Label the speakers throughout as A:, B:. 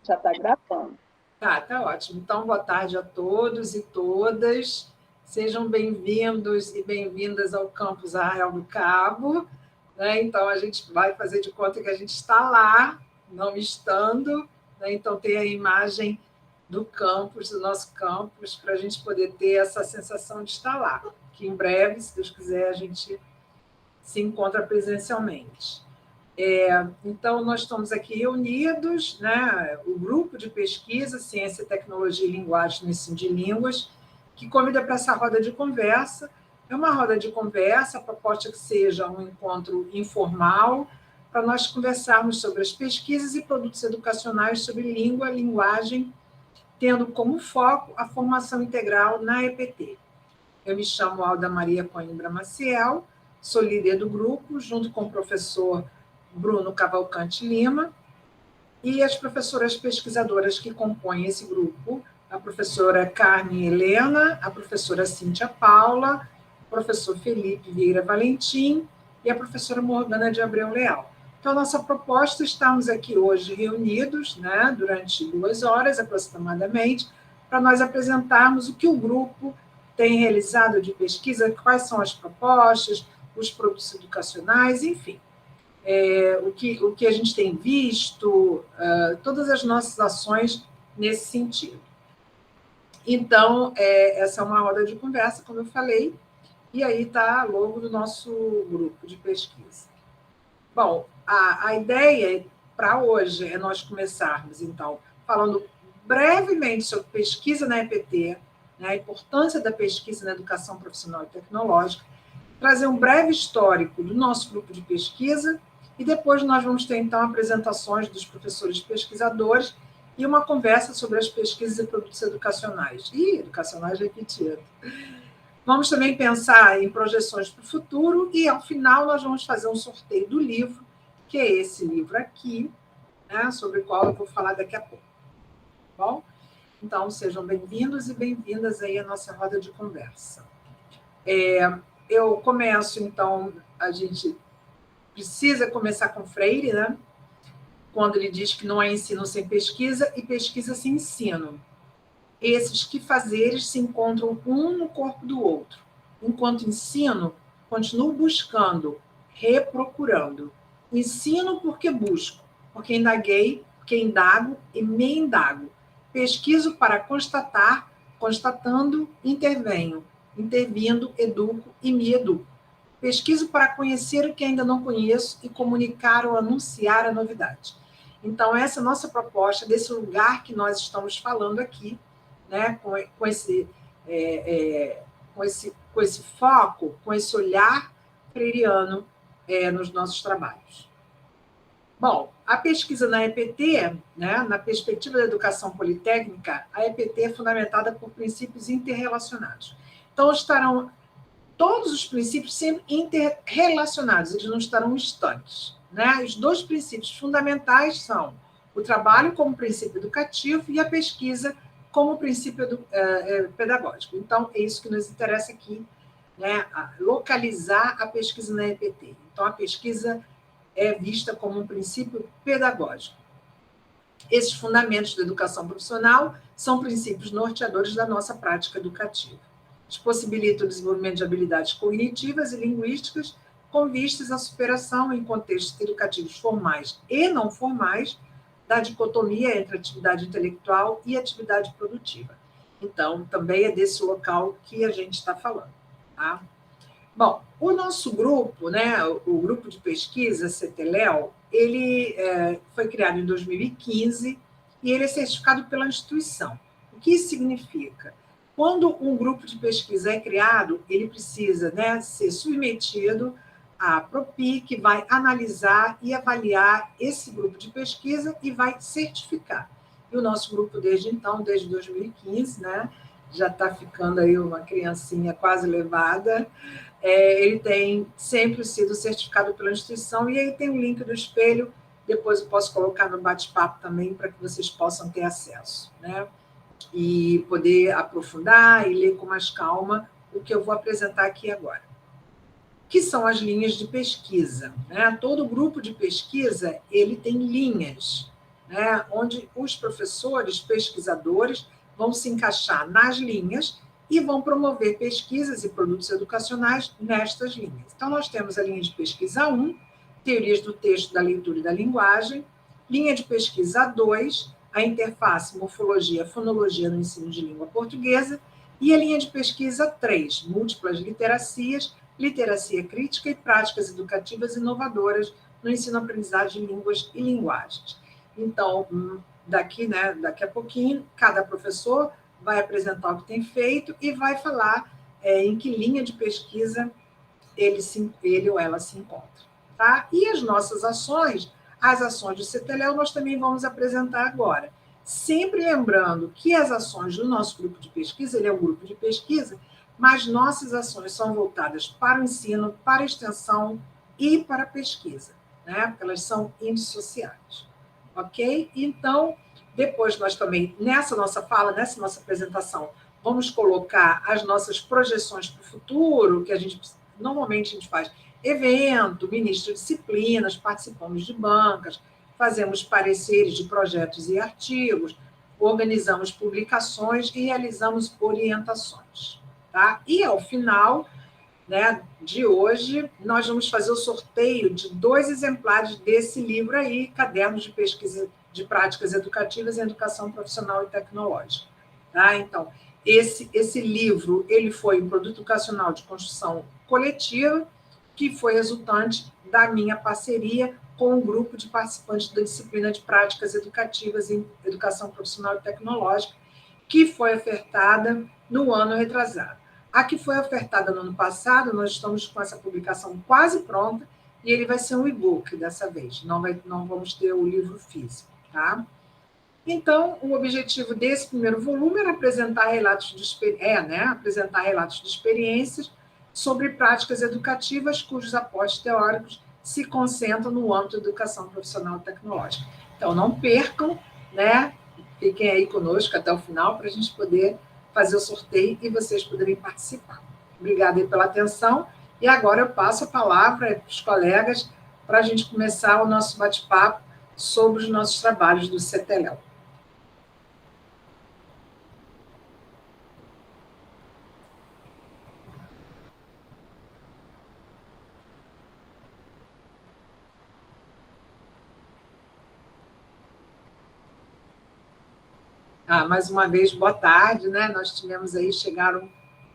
A: Já está gravando.
B: Tá ótimo. Então, boa tarde a todos e todas. Sejam bem-vindos e bem-vindas ao campus Arraial do Cabo. Né? Então, a gente vai fazer de conta que a gente está lá, não estando. Né? Então, tem a imagem do campus, do nosso campus, para a gente poder ter essa sensação de estar lá. Que em breve, se Deus quiser, a gente se encontra presencialmente. Então, nós estamos aqui reunidos, né, o grupo de pesquisa Ciência, Tecnologia e Linguagem no Ensino de Línguas, que convida para essa roda de conversa. É uma roda de conversa, a proposta é que seja um encontro informal, para nós conversarmos sobre as pesquisas e produtos educacionais sobre língua, linguagem, tendo como foco a formação integral na EPT. Eu me chamo Alda Maria Coimbra Maciel, sou líder do grupo, junto com o professor Bruno Cavalcante Lima, e as professoras pesquisadoras que compõem esse grupo, a professora Carmen Helena, a professora Cíntia Paula, o professor Felipe Vieira Valentim e a professora Morgana de Abreu Leal. Então, nossa proposta é estarmos aqui hoje reunidos, né, durante 2 horas aproximadamente, para nós apresentarmos o que o grupo tem realizado de pesquisa, quais são as propostas, os produtos educacionais, enfim. O que a gente tem visto, todas as nossas ações nesse sentido. Então, essa é uma roda de conversa, como eu falei, e aí está logo do nosso grupo de pesquisa. Bom, a ideia para hoje é nós começarmos, então, falando brevemente sobre pesquisa na EPT, né, a importância da pesquisa na educação profissional e tecnológica, trazer um breve histórico do nosso grupo de pesquisa, e depois nós vamos ter, então, apresentações dos professores pesquisadores e uma conversa sobre as pesquisas e produtos educacionais. Educacionais repetido. Vamos também pensar em projeções para o futuro e, ao final, nós vamos fazer um sorteio do livro, que é esse livro aqui, né, sobre o qual eu vou falar daqui a pouco. Bom? Então, sejam bem-vindos e bem-vindas aí à nossa roda de conversa. Eu começo, então, a gente precisa começar com Freire, né? Quando ele diz que não há ensino sem pesquisa e pesquisa sem ensino. Esses que fazeres se encontram um no corpo do outro. Enquanto ensino, continuo buscando, reprocurando. Ensino porque busco, porque indaguei, porque indago e me indago. Pesquiso para constatar, constatando, intervenho. Intervindo, educo e me educo. Pesquiso para conhecer o que ainda não conheço e comunicar ou anunciar a novidade. Então, essa é a nossa proposta, desse lugar que nós estamos falando aqui, né, com esse foco, com esse olhar freiriano nos nossos trabalhos. Bom, a pesquisa na EPT, né, na perspectiva da educação politécnica, a EPT é fundamentada por princípios interrelacionados. Então, estarão todos os princípios sempre interrelacionados, eles não estarão estanques. Né? Os 2 princípios fundamentais são o trabalho como princípio educativo e a pesquisa como princípio pedagógico. Então, é isso que nos interessa aqui, né? Localizar a pesquisa na EPT. Então, a pesquisa é vista como um princípio pedagógico. Esses fundamentos da educação profissional são princípios norteadores da nossa prática educativa. Possibilita o desenvolvimento de habilidades cognitivas e linguísticas com vistas à superação em contextos educativos formais e não formais da dicotomia entre atividade intelectual e atividade produtiva. Então, também é desse local que a gente está falando. Tá? Bom, o nosso grupo, né, o grupo de pesquisa, CETELEL, ele foi criado em 2015 e ele é certificado pela instituição. O que isso significa? Quando um grupo de pesquisa é criado, ele precisa, né, ser submetido à PROPI, que vai analisar e avaliar esse grupo de pesquisa e vai certificar. E o nosso grupo, desde então, desde 2015, né, já está ficando aí uma criancinha quase levada, ele tem sempre sido certificado pela instituição, e aí tem o link do espelho, depois eu posso colocar no bate-papo também, para que vocês possam ter acesso, né? E poder aprofundar e ler com mais calma o que eu vou apresentar aqui agora. Que são as linhas de pesquisa, né? Todo grupo de pesquisa, ele tem linhas. né, onde os professores, pesquisadores, vão se encaixar nas linhas e vão promover pesquisas e produtos educacionais nestas linhas. Então, nós temos a linha de pesquisa 1, teorias do texto, da leitura e da linguagem, linha de pesquisa 2, a interface morfologia, fonologia no ensino de língua portuguesa, e a linha de pesquisa 3, múltiplas literacias, literacia crítica e práticas educativas inovadoras no ensino-aprendizagem de línguas e linguagens. Então, daqui a pouquinho, cada professor vai apresentar o que tem feito e vai falar em que linha de pesquisa ele ou ela se encontra. Tá? E as nossas ações, as ações do CETELEL, nós também vamos apresentar agora. Sempre lembrando que as ações do nosso grupo de pesquisa, ele é um grupo de pesquisa, mas nossas ações são voltadas para o ensino, para a extensão e para a pesquisa, né? Porque elas são indissociáveis. Ok? Então, depois nós também, nessa nossa fala, nessa nossa apresentação, vamos colocar as nossas projeções para o futuro, que normalmente a gente faz evento, ministra disciplinas, participamos de bancas, fazemos pareceres de projetos e artigos, organizamos publicações e realizamos orientações. Tá? E, ao final, né, de hoje, nós vamos fazer o sorteio de 2 exemplares desse livro aí, Cadernos de Pesquisa de Práticas Educativas em Educação Profissional e Tecnológica. Tá? Então, esse livro ele foi um produto educacional de construção coletiva, que foi resultante da minha parceria com um grupo de participantes da disciplina de Práticas Educativas em Educação Profissional e Tecnológica, que foi ofertada no ano retrasado. A que foi ofertada no ano passado, nós estamos com essa publicação quase pronta, e ele vai ser um e-book dessa vez, não vamos ter o livro físico. Tá? Então, o objetivo desse primeiro volume era apresentar relatos de experiências sobre práticas educativas cujos aportes teóricos se concentram no âmbito da educação profissional e tecnológica. Então, não percam, né? Fiquem aí conosco até o final para a gente poder fazer o sorteio e vocês poderem participar. Obrigada aí pela atenção. E agora eu passo a palavra para os colegas para a gente começar o nosso bate-papo sobre os nossos trabalhos do CETELEL. Mais uma vez, boa tarde, né? Nós tivemos aí, chegaram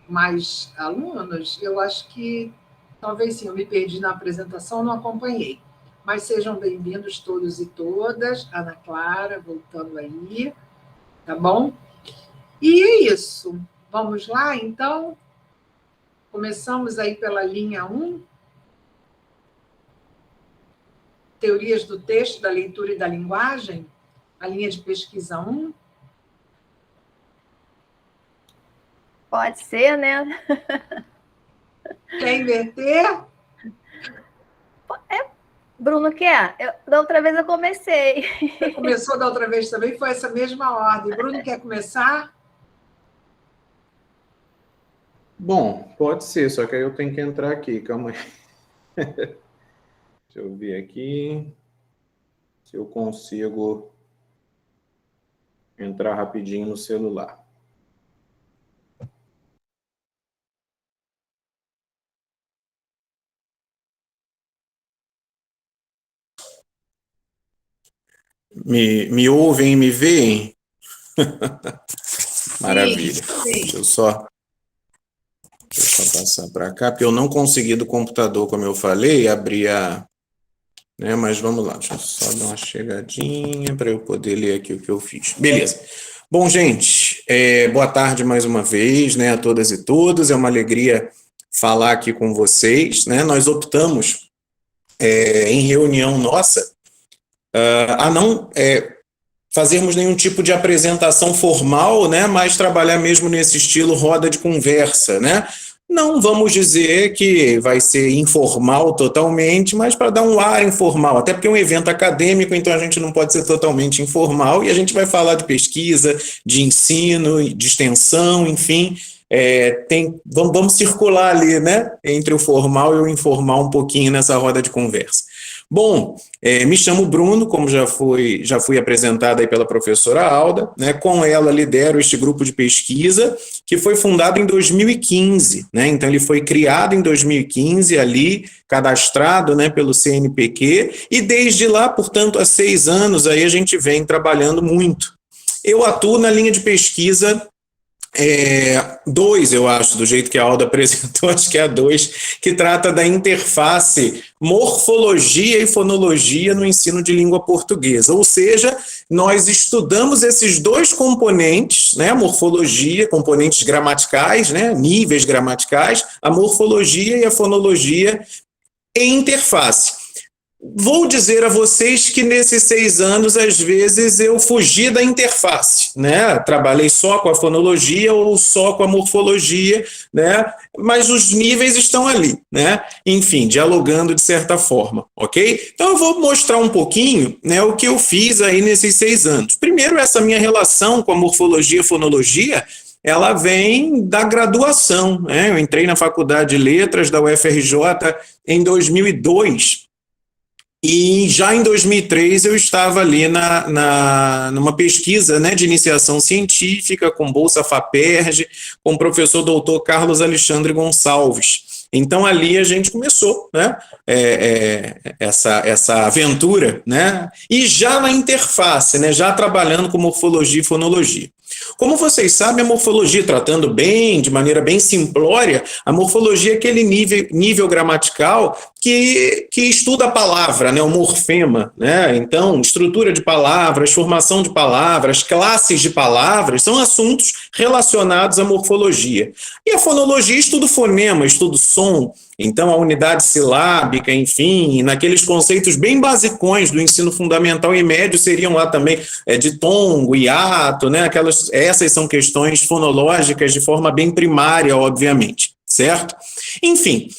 B: mais alunos, eu acho que, talvez sim, eu me perdi na apresentação, não acompanhei. Mas sejam bem-vindos todos e todas, Ana Clara, voltando aí, tá bom? E é isso, vamos lá, então? Começamos aí pela linha 1, Teorias do Texto, da Leitura e da Linguagem, a linha de pesquisa 1.
A: Pode ser, né?
B: Quer inverter?
A: Bruno, quer? Da outra vez eu comecei.
B: Você começou da outra vez também, foi essa mesma ordem. Bruno, quer começar?
C: Bom, pode ser, só que aí eu tenho que entrar aqui, calma aí. Deixa eu ver aqui se eu consigo entrar rapidinho no celular. Me ouvem, me veem? Maravilha.
B: Sim.
C: Deixa eu só passar para cá, porque eu não consegui do computador, como eu falei, abrir a... Né, mas vamos lá, deixa eu só dar uma chegadinha para eu poder ler aqui o que eu fiz. Beleza. Bom, gente, boa tarde mais uma vez, né, a todas e todos. É uma alegria falar aqui com vocês, né? Nós optamos, em reunião nossa, a não fazermos nenhum tipo de apresentação formal, né, mas trabalhar mesmo nesse estilo roda de conversa, né? Não vamos dizer que vai ser informal totalmente, mas para dar um ar informal, até porque é um evento acadêmico, então a gente não pode ser totalmente informal, e a gente vai falar de pesquisa, de ensino, de extensão, enfim, vamos circular ali, né, entre o formal e o informal um pouquinho nessa roda de conversa. Bom, me chamo Bruno, como já fui apresentado aí pela professora Alda, né? Com ela lidero este grupo de pesquisa, que foi fundado em 2015, né? Então ele foi criado em 2015 ali, cadastrado, né, pelo CNPq, e desde lá, portanto, há 6 anos aí a gente vem trabalhando muito. Eu atuo na linha de pesquisa 2, eu acho, do jeito que a Alda apresentou, acho que é a 2, que trata da interface morfologia e fonologia no ensino de língua portuguesa. Ou seja, nós estudamos esses 2 componentes, né, a morfologia, componentes gramaticais, né, níveis gramaticais, a morfologia e a fonologia em interface. Vou dizer a vocês que nesses 6 anos, às vezes, eu fugi da interface, né? Trabalhei só com a fonologia ou só com a morfologia, né? Mas os níveis estão ali, né? Enfim, dialogando de certa forma, ok? Então eu vou mostrar um pouquinho, né, o que eu fiz aí nesses 6 anos. Primeiro, essa minha relação com a morfologia e fonologia, ela vem da graduação, né? Eu entrei na Faculdade de Letras da UFRJ em 2002, e já em 2003 eu estava ali numa pesquisa, né, de iniciação científica com Bolsa FAPERJ, com o professor doutor Carlos Alexandre Gonçalves. Então ali a gente começou, né, essa aventura, né, e já na interface, né, já trabalhando com morfologia e fonologia. Como vocês sabem, a morfologia, tratando bem, de maneira bem simplória, a morfologia é aquele nível gramatical que estuda a palavra, né, o morfema, né? Então, estrutura de palavras, formação de palavras, classes de palavras, são assuntos relacionados à morfologia. E a fonologia estuda o fonema, estuda o som. Então, a unidade silábica, enfim, naqueles conceitos bem basicões do ensino fundamental e médio seriam lá também ditongo, hiato, né? Essas são questões fonológicas de forma bem primária, obviamente, certo? Enfim,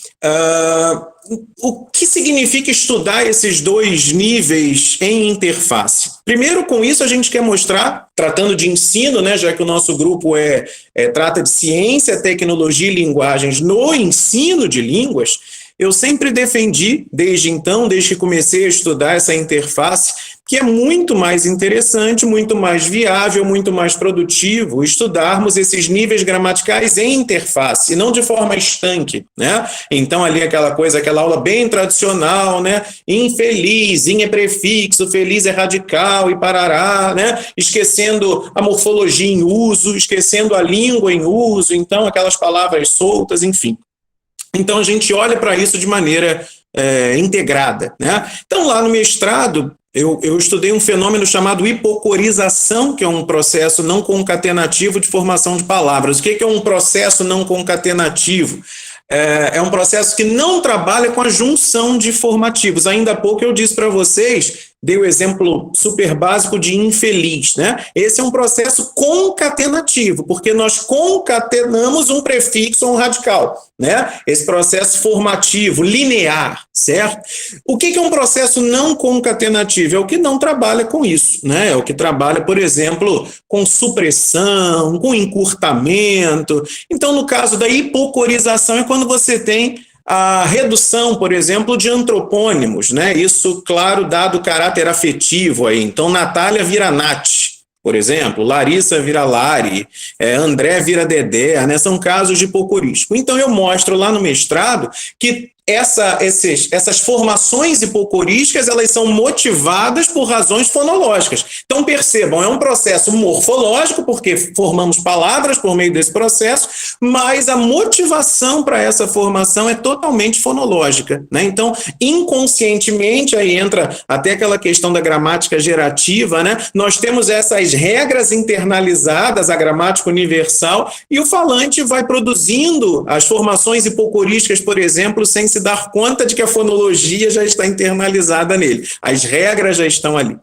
C: o que significa estudar esses 2 níveis em interface? Primeiro, com isso, a gente quer mostrar, tratando de ensino, né, já que o nosso grupo trata de ciência, tecnologia e linguagens no ensino de línguas, eu sempre defendi, desde que comecei a estudar essa interface, que é muito mais interessante, muito mais viável, muito mais produtivo estudarmos esses níveis gramaticais em interface, e não de forma estanque, né? Então, ali aquela aula bem tradicional, né? Infeliz, in é prefixo, feliz é radical e parará, né? Esquecendo a morfologia em uso, esquecendo a língua em uso, então aquelas palavras soltas, enfim. Então, a gente olha para isso de maneira integrada, né? Então, lá no mestrado, eu estudei um fenômeno chamado hipocorização, que é um processo não concatenativo de formação de palavras. O que é um processo não concatenativo? É um processo que não trabalha com a junção de formativos. Ainda há pouco eu disse para vocês, dei o exemplo super básico de infeliz, né? Esse é um processo concatenativo, porque nós concatenamos um prefixo ou um radical, né? Esse processo formativo, linear, certo? O que é um processo não concatenativo? É o que não trabalha com isso, né? É o que trabalha, por exemplo, com supressão, com encurtamento. Então, no caso da hipocorização, é quando você tem a redução, por exemplo, de antropônimos, né? Isso, claro, dado o caráter afetivo aí. Então, Natália vira Nath, por exemplo, Larissa vira Lari, André vira Dedé, né? São casos de hipocorístico. Então, eu mostro lá no mestrado que essas formações hipocorísticas, elas são motivadas por razões fonológicas. Então, percebam, é um processo morfológico, porque formamos palavras por meio desse processo, mas a motivação para essa formação é totalmente fonológica, né? Então, inconscientemente, aí entra até aquela questão da gramática gerativa, né? Nós temos essas regras internalizadas, a gramática universal, e o falante vai produzindo as formações hipocorísticas, por exemplo, sem se dar conta de que a fonologia já está internalizada nele. As regras já estão ali.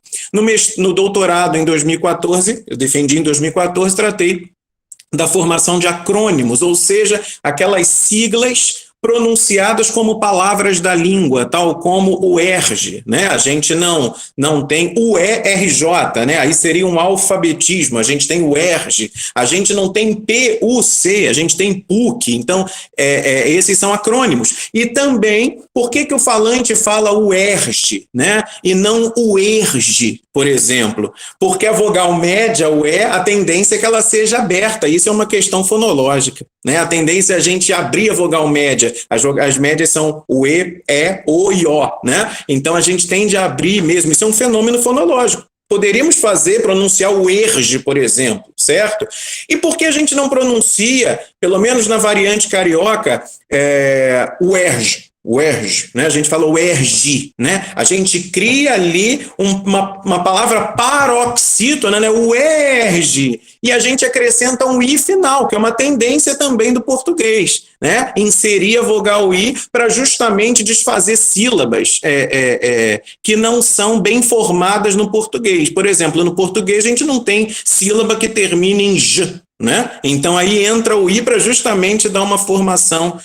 C: No doutorado, em 2014, eu defendi em 2014, tratei da formação de acrônimos, ou seja, aquelas siglas pronunciadas como palavras da língua, tal como o ERJ, né? A gente não tem o ERJ, né? Aí seria um alfabetismo, a gente tem o ERJ, a gente não tem PUC, a gente tem PUC, então esses são acrônimos. E também, por que o falante fala o ERJ, né? E não o ERJ, por exemplo? Porque a vogal média, o E, a tendência é que ela seja aberta, isso é uma questão fonológica, né? A tendência é a gente abrir a vogal média, as médias são o E, O e O, né? Então a gente tende a abrir mesmo, isso é um fenômeno fonológico. Poderíamos pronunciar o ERJ, por exemplo, certo? E por que a gente não pronuncia, pelo menos na variante carioca, o ERJ? O ERJ, né? A gente fala o ERJ, né? A gente cria ali uma palavra paroxítona, né? O ERJ, e a gente acrescenta um I final, que é uma tendência também do português, né? Inserir a vogal I para justamente desfazer sílabas que não são bem formadas no português. Por exemplo, no português a gente não tem sílaba que termine em J, né? Então aí entra o I para justamente dar uma formação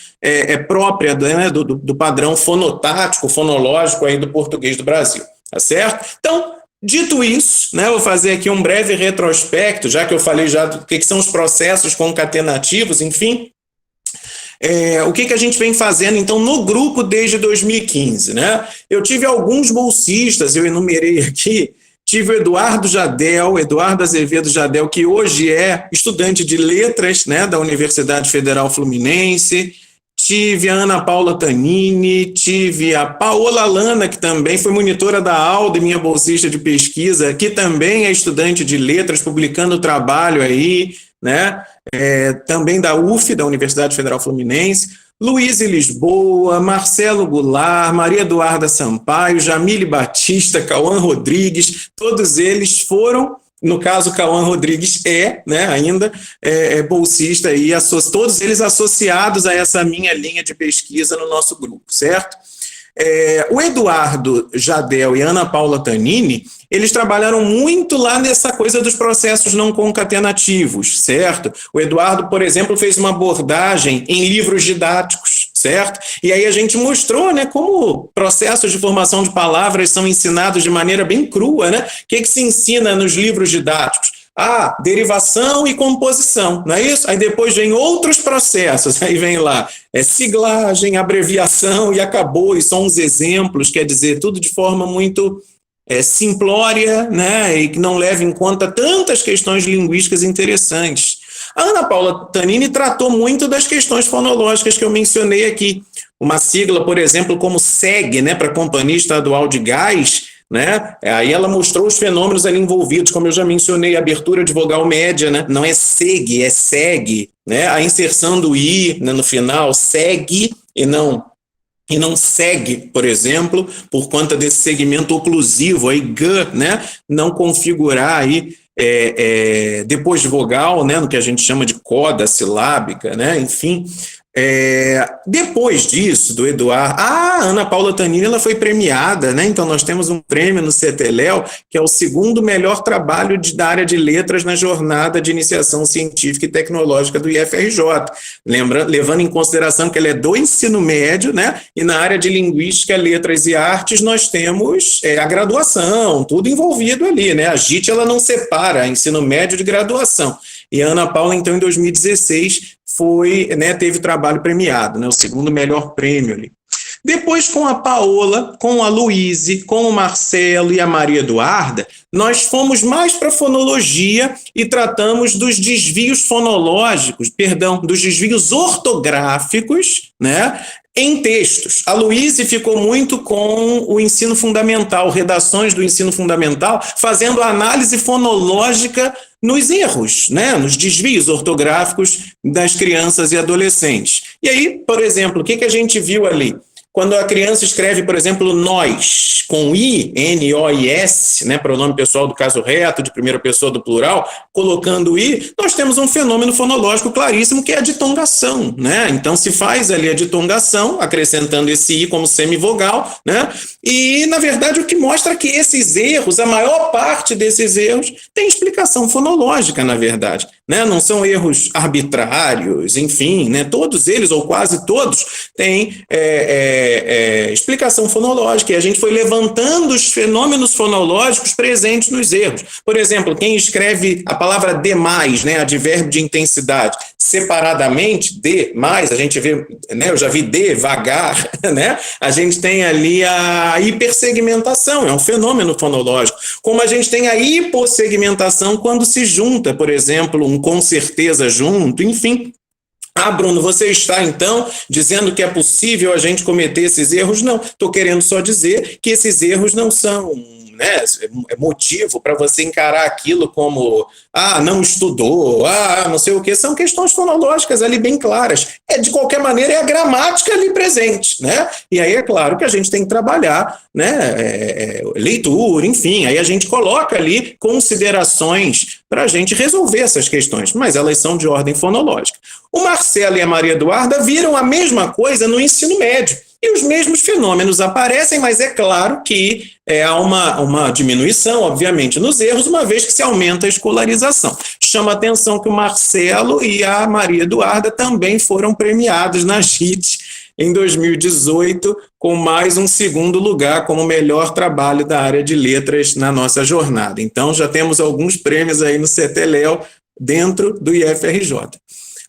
C: própria, né, do padrão fonotático, fonológico aí do português do Brasil, tá certo? Então, dito isso, né, vou fazer aqui um breve retrospecto, já que eu falei já do que são os processos concatenativos, enfim. O que a gente vem fazendo, então, no grupo desde 2015, né? Eu tive alguns bolsistas, eu enumerei aqui. Tive o Eduardo Azevedo Jadel, que hoje é estudante de letras, né, da Universidade Federal Fluminense. Tive a Ana Paula Tanini, tive a Paola Lana, que também foi monitora da Alda, minha bolsista de pesquisa, que também é estudante de letras, publicando trabalho aí, né, também da UF, da Universidade Federal Fluminense. Luiz Lisboa, Marcelo Goulart, Maria Eduarda Sampaio, Jamile Batista, Cauã Rodrigues, todos eles foram, no caso Cauã Rodrigues né, ainda bolsista, aí, todos eles associados a essa minha linha de pesquisa no nosso grupo, certo? O Eduardo Jadel e a Ana Paula Tanini, eles trabalharam muito lá nessa coisa dos processos não concatenativos, certo? O Eduardo, por exemplo, fez uma abordagem em livros didáticos, certo? E aí a gente mostrou, né, como processos de formação de palavras são ensinados de maneira bem crua, né? O que se ensina nos livros didáticos? Derivação e composição, não é isso? Aí depois vem outros processos, aí vem lá, siglagem, abreviação e acabou, e são uns exemplos, quer dizer, tudo de forma muito simplória, né, e que não leva em conta tantas questões linguísticas interessantes. A Ana Paula Tanini tratou muito das questões fonológicas que eu mencionei aqui. Uma sigla, por exemplo, como SEG, né, para Companhia Estadual de Gás, né? Aí ela mostrou os fenômenos ali envolvidos, como eu já mencionei, a abertura de vogal média, né? Não é SEG, é SEG, né? A inserção do I, né, no final, SEG e não segue, por exemplo, por conta desse segmento oclusivo, aí, G, né? Não configurar aí depois de vogal, né? No que a gente chama de coda silábica, né? Enfim. Depois disso, do Eduardo, a Ana Paula Tanini, ela foi premiada, né? Então nós temos um prêmio no CETELEL, que é o segundo melhor trabalho da área de letras na jornada de iniciação científica e tecnológica do IFRJ, levando em consideração que ela é do ensino médio, né? E na área de linguística, letras e artes nós temos a graduação, tudo envolvido ali, né? A JIT, ela não separa ensino médio de graduação. E a Ana Paula, então, em 2016, teve trabalho premiado, né, o segundo melhor prêmio ali. Depois, com a Paola, com a Luíse, com o Marcelo e a Maria Eduarda, nós fomos mais para a fonologia e tratamos dos desvios fonológicos, dos desvios ortográficos, né, em textos. A Luíse ficou muito com o ensino fundamental, redações do ensino fundamental, fazendo a análise fonológica nos erros, né, nos desvios ortográficos das crianças e adolescentes. E aí, por exemplo, o que a gente viu ali? Quando a criança escreve, por exemplo, nós, com I, N-O-I-S, né, pronome pessoal do caso reto, de primeira pessoa do plural, colocando I, nós temos um fenômeno fonológico claríssimo, que é a ditongação, né? Então, se faz ali a ditongação, acrescentando esse I como semivogal, né? E, na verdade, o que mostra que esses erros, a maior parte desses erros, tem explicação fonológica, na verdade, né? Não são erros arbitrários, enfim, né? Todos eles, ou quase todos, tem explicação fonológica, e a gente foi levantando os fenômenos fonológicos presentes nos erros. Por exemplo, quem escreve a palavra demais, né, advérbio de intensidade, separadamente, demais, a gente vê, né, eu já vi devagar, né, a gente tem ali a hipersegmentação, é um fenômeno fonológico, como a gente tem a hipossegmentação quando se junta, por exemplo, um com certeza junto, enfim. Ah, Bruno, você está, então, dizendo que é possível a gente cometer esses erros? Não, estou querendo só dizer que esses erros não são, né, motivo para você encarar aquilo como, não estudou, não sei o quê. São questões fonológicas ali bem claras. De qualquer maneira, é a gramática ali presente, né? E aí é claro que a gente tem que trabalhar, né, leitura, enfim, aí a gente coloca ali considerações para a gente resolver essas questões, mas elas são de ordem fonológica. O Marcelo e a Maria Eduarda viram a mesma coisa no ensino médio. E os mesmos fenômenos aparecem, mas é claro que há uma diminuição, obviamente, nos erros, uma vez que se aumenta a escolarização. Chama a atenção que o Marcelo e a Maria Eduarda também foram premiados na JIT em 2018, com mais um segundo lugar como melhor trabalho da área de letras na nossa jornada. Então, já temos alguns prêmios aí no CETELEL dentro do IFRJ.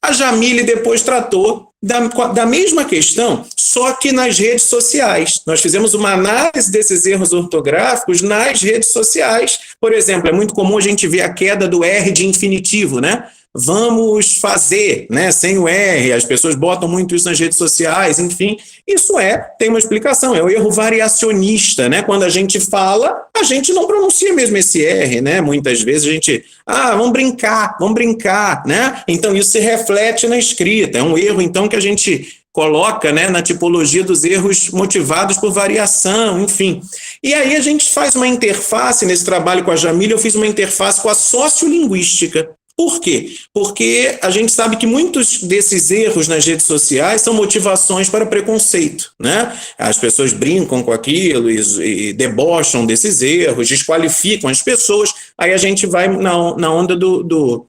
C: A Jamile depois tratou da mesma questão, só que nas redes sociais. Nós fizemos uma análise desses erros ortográficos nas redes sociais. Por exemplo, é muito comum a gente ver a queda do R de infinitivo, né? Vamos fazer, né? Sem o R, as pessoas botam muito isso nas redes sociais, enfim. Isso tem uma explicação, é o erro variacionista, né? Quando a gente fala, a gente não pronuncia mesmo esse R, né? Muitas vezes a gente, vamos brincar, né? Então isso se reflete na escrita, é um erro então que a gente coloca, né, na tipologia dos erros motivados por variação, enfim. E aí a gente faz uma interface, nesse trabalho com a Jamile, eu fiz uma interface com a sociolinguística. Por quê? Porque a gente sabe que muitos desses erros nas redes sociais são motivações para preconceito, né? As pessoas brincam com aquilo e debocham desses erros, desqualificam as pessoas, aí a gente vai na onda do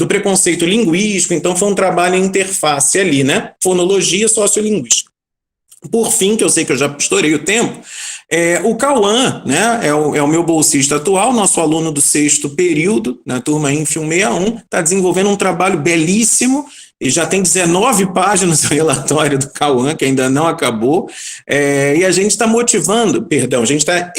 C: preconceito linguístico, então foi um trabalho em interface ali, né? Fonologia sociolinguística. Por fim, que eu sei que eu já estourei o tempo, o Cauã, né, é o meu bolsista atual, nosso aluno do 6º período, na turma Infil 61, está desenvolvendo um trabalho belíssimo, e já tem 19 páginas o relatório do Cauã, que ainda não acabou, e a gente está a gente está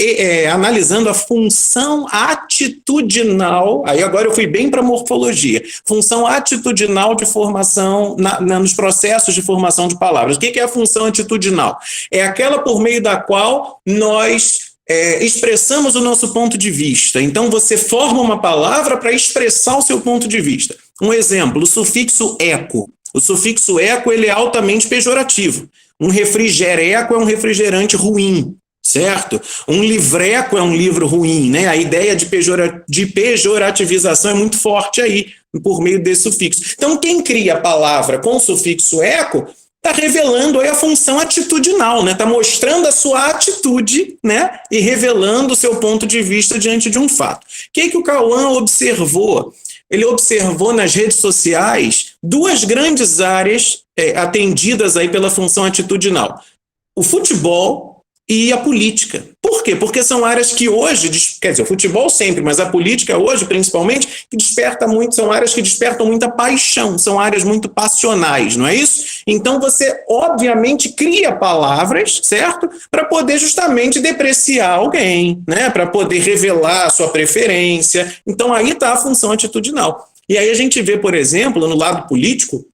C: analisando a função atitudinal, aí agora eu fui bem para morfologia, função atitudinal de formação, nos processos de formação de palavras. O que é a função atitudinal? É aquela por meio da qual nós expressamos o nosso ponto de vista. Então, você forma uma palavra para expressar o seu ponto de vista. Um exemplo, o sufixo eco. O sufixo eco ele é altamente pejorativo. Um refrigereco é um refrigerante ruim, certo? Um livreco é um livro ruim, né? A ideia de pejorativização é muito forte aí, por meio desse sufixo. Então, quem cria a palavra com o sufixo eco está revelando aí a função atitudinal, né? Está mostrando a sua atitude, né? E revelando o seu ponto de vista diante de um fato. O que o Cauã observou? Ele observou nas redes sociais duas grandes áreas atendidas aí pela função atitudinal. O futebol e a política. Por quê? Porque são áreas que hoje, quer dizer, o futebol sempre, mas a política hoje, principalmente, são áreas que despertam muita paixão, são áreas muito passionais, não é isso? Então você, obviamente, cria palavras, certo? Para poder justamente depreciar alguém, né? Para poder revelar a sua preferência. Então aí está a função atitudinal. E aí a gente vê, por exemplo, no lado político,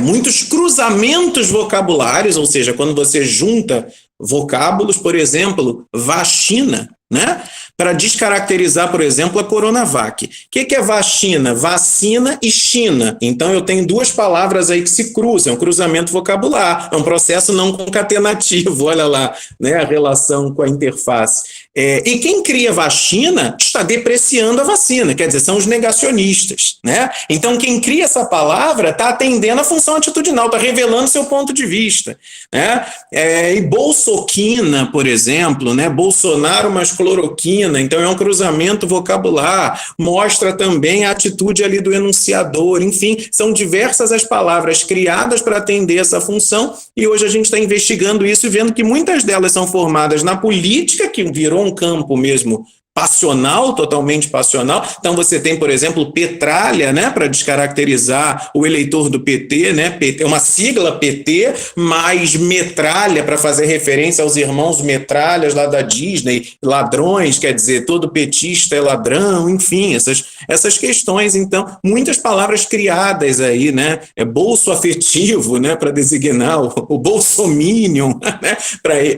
C: muitos cruzamentos vocabulares, ou seja, quando você junta vocábulos, por exemplo, vacina, né? Para descaracterizar, por exemplo, a Coronavac. O que é vacina? Vacina e China. Então, eu tenho duas palavras aí que se cruzam, cruzamento vocabular, é um processo não concatenativo, olha lá, né, a relação com a interface. E quem cria vacina está depreciando a vacina, quer dizer, são os negacionistas, né? Então, quem cria essa palavra está atendendo a função atitudinal, está revelando seu ponto de vista, né? E bolsoquina, por exemplo, né? Bolsonaro mais cloroquina, então é um cruzamento vocabular, mostra também a atitude ali do enunciador, enfim, são diversas as palavras criadas para atender essa função, e hoje a gente está investigando isso e vendo que muitas delas são formadas na política, que virou um campo mesmo passional, totalmente passional. Então você tem, por exemplo, petralha, né, para descaracterizar o eleitor do PT, né? PT, uma sigla PT, mais metralha para fazer referência aos irmãos metralhas lá da Disney, ladrões, quer dizer, todo petista é ladrão, enfim, essas questões. Então, muitas palavras criadas aí, né? Bolso afetivo, né, para designar o bolsominion, né,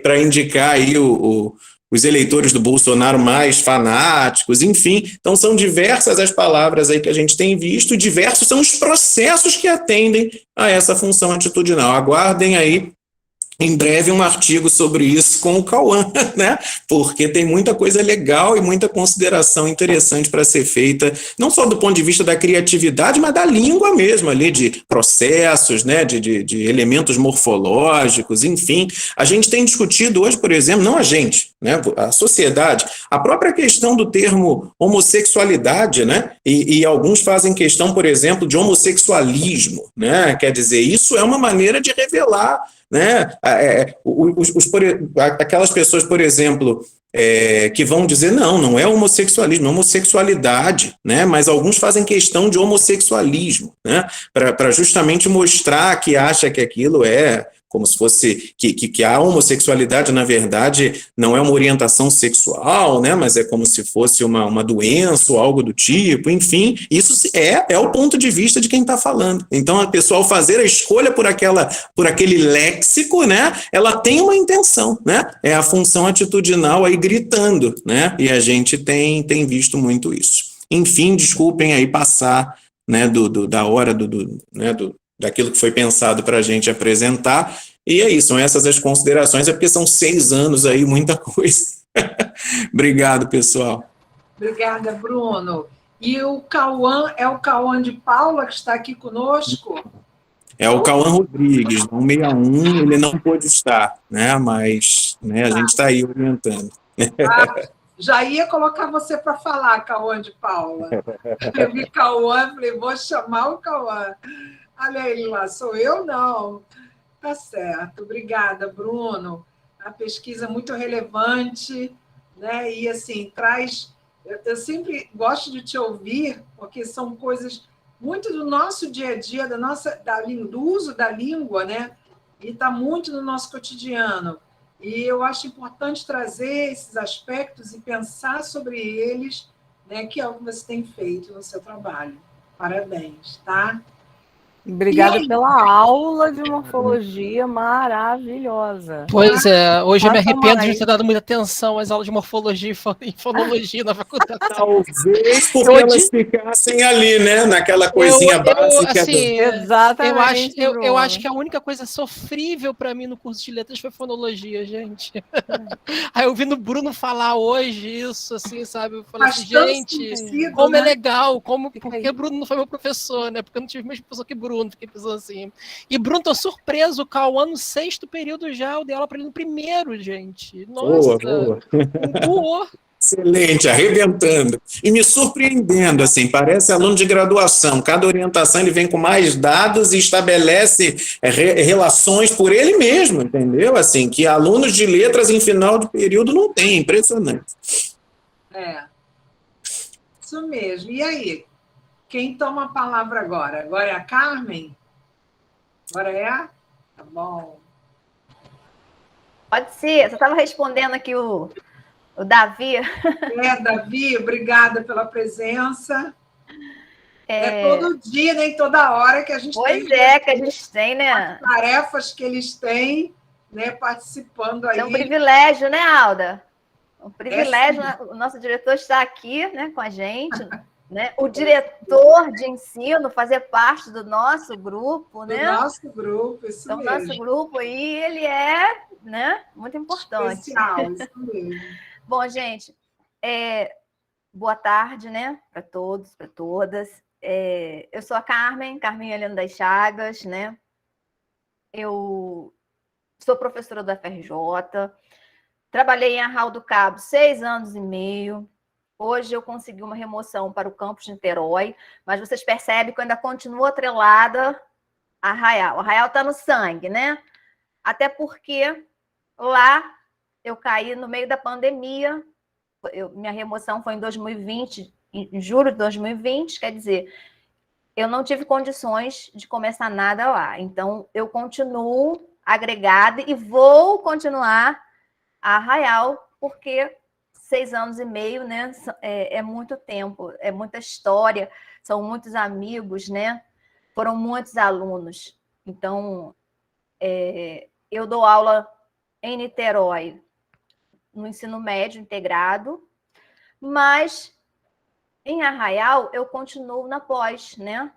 C: para indicar aí os eleitores do Bolsonaro mais fanáticos, enfim. Então, são diversas as palavras aí que a gente tem visto, e diversos são os processos que atendem a essa função atitudinal. Aguardem aí, em breve, um artigo sobre isso com o Cauã, né? Porque tem muita coisa legal e muita consideração interessante para ser feita, não só do ponto de vista da criatividade, mas da língua mesmo, ali, de processos, né? De elementos morfológicos, enfim. A gente tem discutido hoje, por exemplo, não a gente, né? A sociedade, a própria questão do termo homossexualidade, né? E alguns fazem questão, por exemplo, de homossexualismo, né? Quer dizer, isso é uma maneira de revelar, né? Aquelas pessoas, por exemplo, que vão dizer não é homossexualismo, é homossexualidade, né? Mas alguns fazem questão de homossexualismo, né? Para justamente mostrar que acha que aquilo é como se fosse que a homossexualidade, na verdade, não é uma orientação sexual, né? Mas é como se fosse uma doença ou algo do tipo, enfim, isso é o ponto de vista de quem está falando. Então, a pessoa, ao fazer a escolha por aquele léxico, né? Ela tem uma intenção, né? É a função atitudinal aí gritando, né? E a gente tem visto muito isso. Enfim, desculpem aí passar, né, da hora daquilo que foi pensado para a gente apresentar, e é isso, são essas as considerações, porque são 6 anos aí, muita coisa. Obrigado, pessoal.
B: Obrigada, Bruno. E o Cauã, é o Cauã de Paula que está aqui conosco?
C: É o Cauã Rodrigues, 161, ele não pôde estar, né, mas, né, a gente está aí orientando.
B: Já ia colocar você para falar, Cauã de Paula. Eu vi Cauã, falei, vou chamar o Cauã. Olha ele lá, sou eu? Não. Tá certo. Obrigada, Bruno. A pesquisa é muito relevante, né? E, assim, traz... Eu sempre gosto de te ouvir, porque são coisas muito do nosso dia a dia, do uso da língua, né? E está muito no nosso cotidiano. E eu acho importante trazer esses aspectos e pensar sobre eles, né? Que é o que você tem feito no seu trabalho. Parabéns, tá?
D: Obrigada pela aula de morfologia maravilhosa.
E: Pois é, hoje eu me arrependo de ter dado muita atenção às aulas de morfologia e fonologia na faculdade.
C: Talvez porque elas ficassem ali, né? Naquela coisinha básica.
E: Assim,
D: exatamente.
E: Eu acho que a única coisa sofrível para mim no curso de letras foi fonologia, gente. Aí eu vi no Bruno falar hoje isso, assim, sabe? Eu falei assim, gente, sentido, como, né? É legal, porque Bruno não foi meu professor, né? Porque eu não tive o mesmo professor que Bruno, fiquei pensando assim. E Bruno, tô surpreso, o Cauã no 6º período já, eu dei aula para ele no 1º, gente. Nossa, boa.
C: Excelente, arrebentando. E me surpreendendo, assim, parece aluno de graduação. Cada orientação ele vem com mais dados e estabelece relações por ele mesmo, entendeu? Assim, que alunos de letras em final de período não têm, impressionante.
B: Isso mesmo. E aí? Quem toma a palavra agora? Agora é a Carmen? Agora é? Tá bom.
A: Pode ser. Você estava respondendo aqui o Davi.
B: Davi, obrigada pela presença. Todo dia, nem toda hora que a gente tem.
A: Pois é, que a gente tem, né?
B: As tarefas que eles têm, né, participando aí.
A: É um privilégio, né, Alda? Um privilégio. O nosso diretor está aqui, né, com a gente. Né? O diretor de ensino fazer parte do nosso grupo, né?
B: Do nosso grupo, isso mesmo.
A: Nosso grupo aí, ele é, né, muito importante.
B: Especial, isso mesmo.
A: Bom, gente, boa tarde, né, para todos, para todas. Eu sou a Carmen Helena das Chagas, né? Eu sou professora da FRJ, trabalhei em Arraial do Cabo 6 anos e meio. Hoje eu consegui uma remoção para o campus de Niterói, mas vocês percebem que eu ainda continuo atrelada a Arraial. Arraial está no sangue, né? Até porque lá eu caí no meio da pandemia. Minha remoção foi em 2020, em julho de 2020, quer dizer, eu não tive condições de começar nada lá. Então, eu continuo agregada e vou continuar a Arraial, porque 6 anos e meio, né, é muito tempo, é muita história, são muitos amigos, né? Foram muitos alunos. Então, eu dou aula em Niterói, no ensino médio integrado, mas em Arraial eu continuo na pós, né?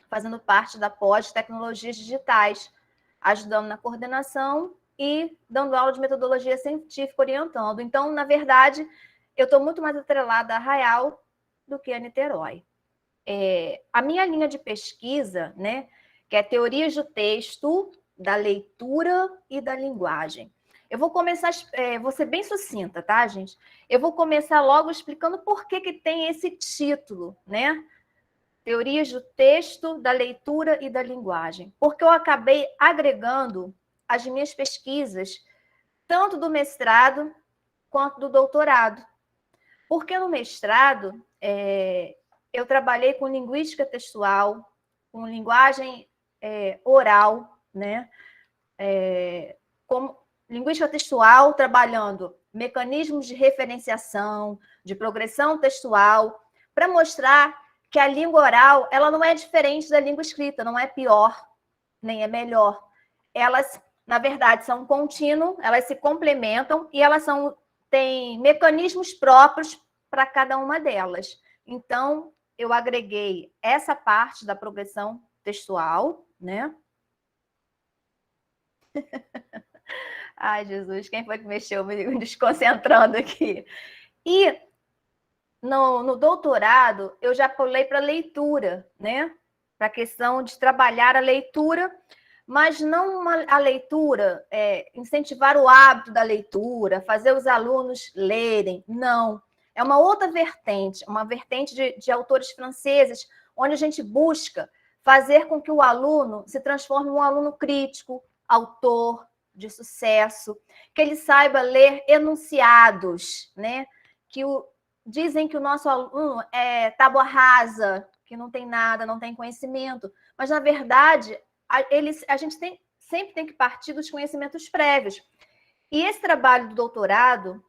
A: Fazendo parte da pós Tecnologias Digitais, ajudando na coordenação e dando aula de metodologia científica, orientando. Então, na verdade, eu estou muito mais atrelada a Arraial do que a Niterói. A minha linha de pesquisa, né, que é teorias do texto, da leitura e da linguagem. Eu vou começar, vou ser bem sucinta, tá, gente? Eu vou começar logo explicando por que tem esse título, né? Teorias do texto, da leitura e da linguagem. Porque eu acabei agregando as minhas pesquisas, tanto do mestrado quanto do doutorado. Porque no mestrado, eu trabalhei com linguística textual, com linguagem oral, né? Como linguística textual, trabalhando mecanismos de referenciação, de progressão textual, para mostrar que a língua oral ela não é diferente da língua escrita, não é pior, nem é melhor. Elas, na verdade, são contínuas, elas se complementam e elas têm mecanismos próprios para cada uma delas. Então, eu agreguei essa parte da progressão textual, né? Ai, Jesus, quem foi que mexeu me desconcentrando aqui? E no doutorado, eu já pulei para leitura, né? Para a questão de trabalhar a leitura, mas não a leitura, incentivar o hábito da leitura, fazer os alunos lerem, não. É uma outra vertente, uma vertente de autores franceses, onde a gente busca fazer com que o aluno se transforme em um aluno crítico, autor de sucesso, que ele saiba ler enunciados, né? Dizem que o nosso aluno é tábua rasa, que não tem nada, não tem conhecimento, mas, na verdade, a gente sempre tem que partir dos conhecimentos prévios. E esse trabalho do doutorado,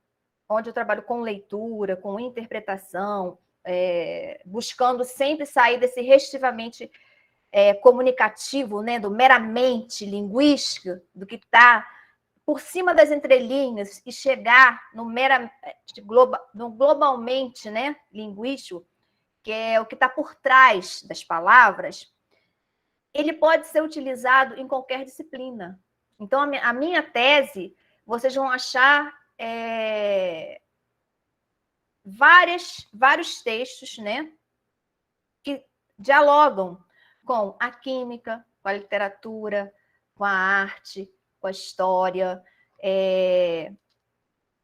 A: onde eu trabalho com leitura, com interpretação, buscando sempre sair desse restritivamente comunicativo, né, do meramente linguístico, do que está por cima das entrelinhas e chegar no globalmente, né, linguístico, que é o que está por trás das palavras, ele pode ser utilizado em qualquer disciplina. Então, a minha tese, vocês vão achar vários textos, né, que dialogam com a química, com a literatura, com a arte, com a história,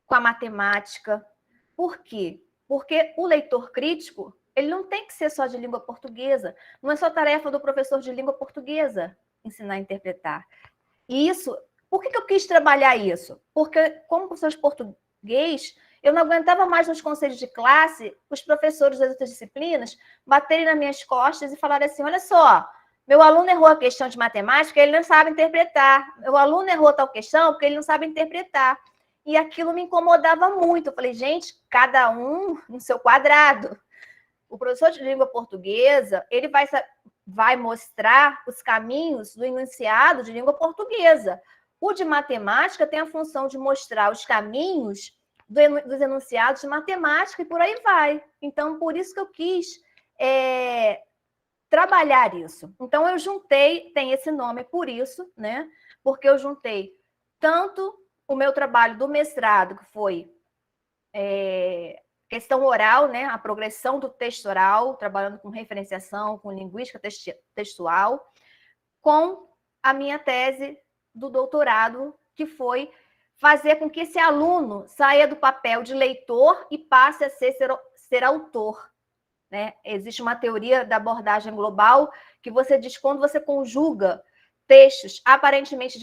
A: com a matemática. Por quê? Porque o leitor crítico, ele não tem que ser só de língua portuguesa. Não é só tarefa do professor de língua portuguesa ensinar a interpretar. E isso, por que eu quis trabalhar isso? Porque, como professor de português, eu não aguentava mais nos conselhos de classe os professores das outras disciplinas baterem nas minhas costas e falarem assim, olha só, meu aluno errou a questão de matemática, ele não sabe interpretar. Meu aluno errou tal questão porque ele não sabe interpretar. E aquilo me incomodava muito. Eu falei, gente, cada um no seu quadrado. O professor de língua portuguesa, ele vai mostrar os caminhos do enunciado de língua portuguesa. O de matemática tem a função de mostrar os caminhos dos enunciados de matemática e por aí vai. Então, por isso que eu quis trabalhar isso. Então, eu juntei, tem esse nome por isso, né? Porque eu juntei tanto o meu trabalho do mestrado, que foi questão oral, né? A progressão do texto oral, trabalhando com referenciação, com linguística textual, com a minha tese do doutorado, que foi fazer com que esse aluno saia do papel de leitor e passe a ser autor. Né? Existe uma teoria da abordagem global que você diz quando você conjuga textos aparentemente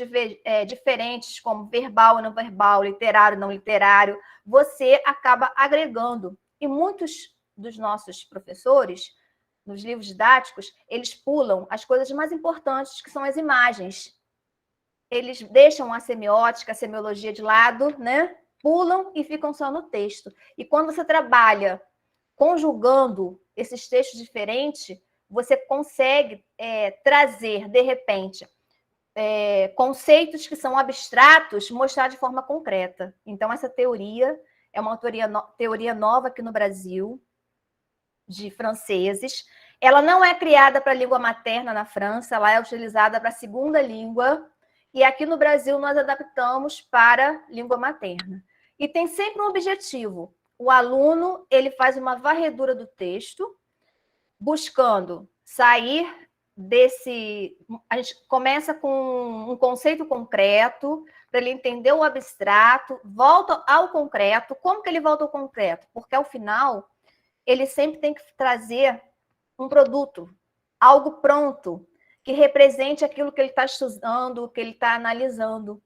A: diferentes, como verbal e não verbal, literário e não literário, você acaba agregando. E muitos dos nossos professores, nos livros didáticos, eles pulam as coisas mais importantes, que são as imagens. Eles deixam a semiótica, a semiologia de lado, né? Pulam e ficam só no texto. E quando você trabalha conjugando esses textos diferentes, você consegue trazer, de repente, conceitos que são abstratos, mostrar de forma concreta. Então, essa teoria é uma teoria nova aqui no Brasil, de franceses. Ela não é criada para a língua materna na França, ela é utilizada para a segunda língua, e aqui no Brasil nós adaptamos para a língua materna. E tem sempre um objetivo. O aluno, ele faz uma varredura do texto, buscando sair desse... A gente começa com um conceito concreto, para ele entender o abstrato, volta ao concreto. Como que ele volta ao concreto? Porque, ao final, ele sempre tem que trazer um produto, algo pronto, que represente aquilo que ele está estudando, que ele está analisando.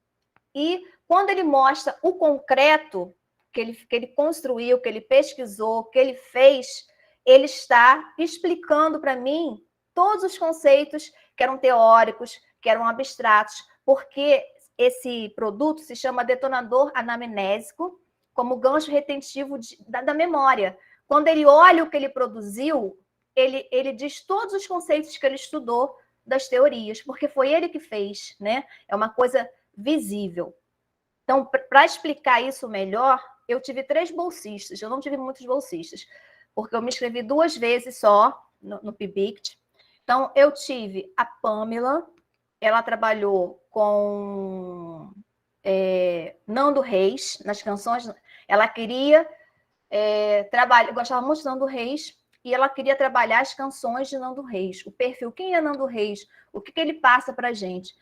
A: E, quando ele mostra o concreto, que ele construiu, que ele pesquisou, que ele fez, ele está explicando para mim todos os conceitos que eram teóricos, que eram abstratos, porque esse produto se chama detonador anamnésico, como gancho retentivo da memória. Quando ele olha o que ele produziu, ele diz todos os conceitos que ele estudou das teorias, porque foi ele que fez, né? É uma coisa visível. Então, para explicar isso melhor, eu tive 3 bolsistas, eu não tive muitos bolsistas, porque eu me inscrevi 2 vezes só no PIBICT. Então, eu tive a Pamela, ela trabalhou com Nando Reis, nas canções, ela queria trabalhar, gostava muito de Nando Reis, e ela queria trabalhar as canções de Nando Reis, o perfil, quem é Nando Reis, o que ele passa para a gente.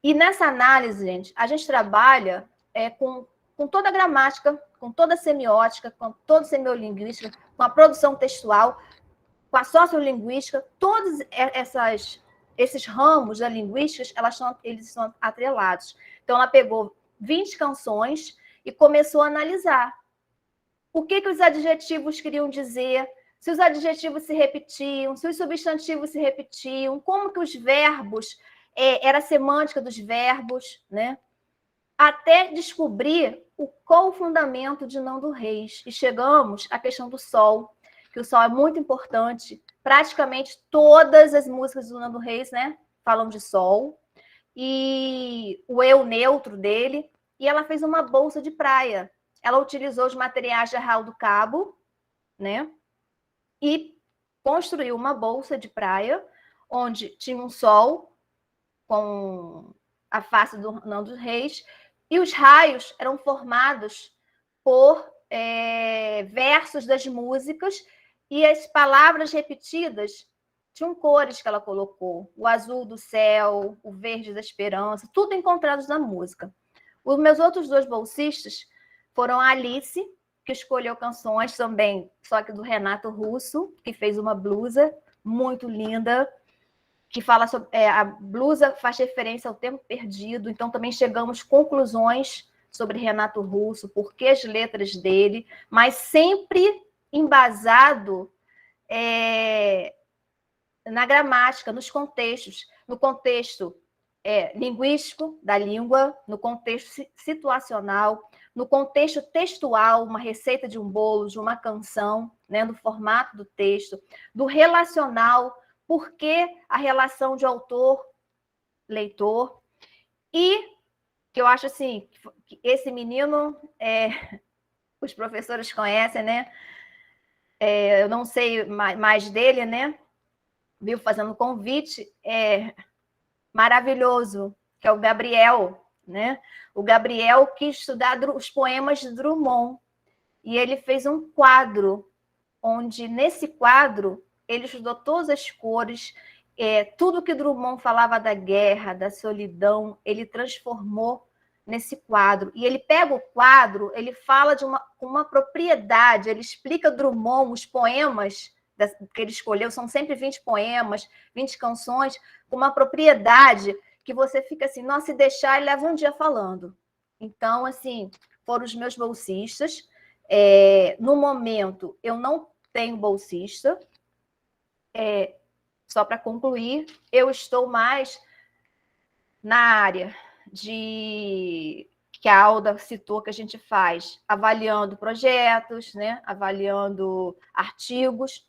A: E nessa análise, gente, a gente trabalha com toda a gramática, com toda a semiótica, com toda a semiolinguística, com a produção textual, com a sociolinguística, todos esses ramos da linguística, eles são atrelados. Então, ela pegou 20 canções e começou a analisar o que os adjetivos queriam dizer, se os adjetivos se repetiam, se os substantivos se repetiam, como que os verbos, era a semântica dos verbos, né? Até descobrir qual o fundamento de Nando Reis. E chegamos à questão do sol, que o sol é muito importante. Praticamente todas as músicas do Nando Reis, né, falam de sol. E o eu neutro dele. E ela fez uma bolsa de praia. Ela utilizou os materiais de Arraial do Cabo, né, e construiu uma bolsa de praia, onde tinha um sol com a face do Nando Reis, e os raios eram formados por versos das músicas, e as palavras repetidas tinham cores que ela colocou, o azul do céu, o verde da esperança, tudo encontrados na música. Os meus outros 2 bolsistas foram a Alice, que escolheu canções também, só que do Renato Russo, que fez uma blusa muito linda, que fala sobre... a blusa faz referência ao tempo perdido, então também chegamos a conclusões sobre Renato Russo, por que as letras dele, mas sempre embasado na gramática, nos contextos, no contexto linguístico da língua, no contexto situacional, no contexto textual, uma receita de um bolo, de uma canção, né, no formato do texto, do relacional, por que a relação de autor-leitor, e que eu acho assim, que esse menino, os professores conhecem, né? Eu não sei mais dele, né? Viu fazendo convite, maravilhoso, que é o Gabriel, né? O Gabriel quis estudar os poemas de Drummond. e ele fez um quadro, onde nesse quadro ele estudou todas as cores, tudo que Drummond falava da guerra, da solidão, ele transformou nesse quadro. E ele pega o quadro, ele fala de uma propriedade, ele explica Drummond, os poemas que ele escolheu, são sempre 20 poemas, 20 canções, com uma propriedade que você fica assim, nossa, se deixar, ele leva um dia falando. Então, assim, foram os meus bolsistas. No momento, eu não tenho bolsista. Só para concluir, eu estou mais na área que a Alda citou, que a gente faz, avaliando projetos, né? Avaliando artigos,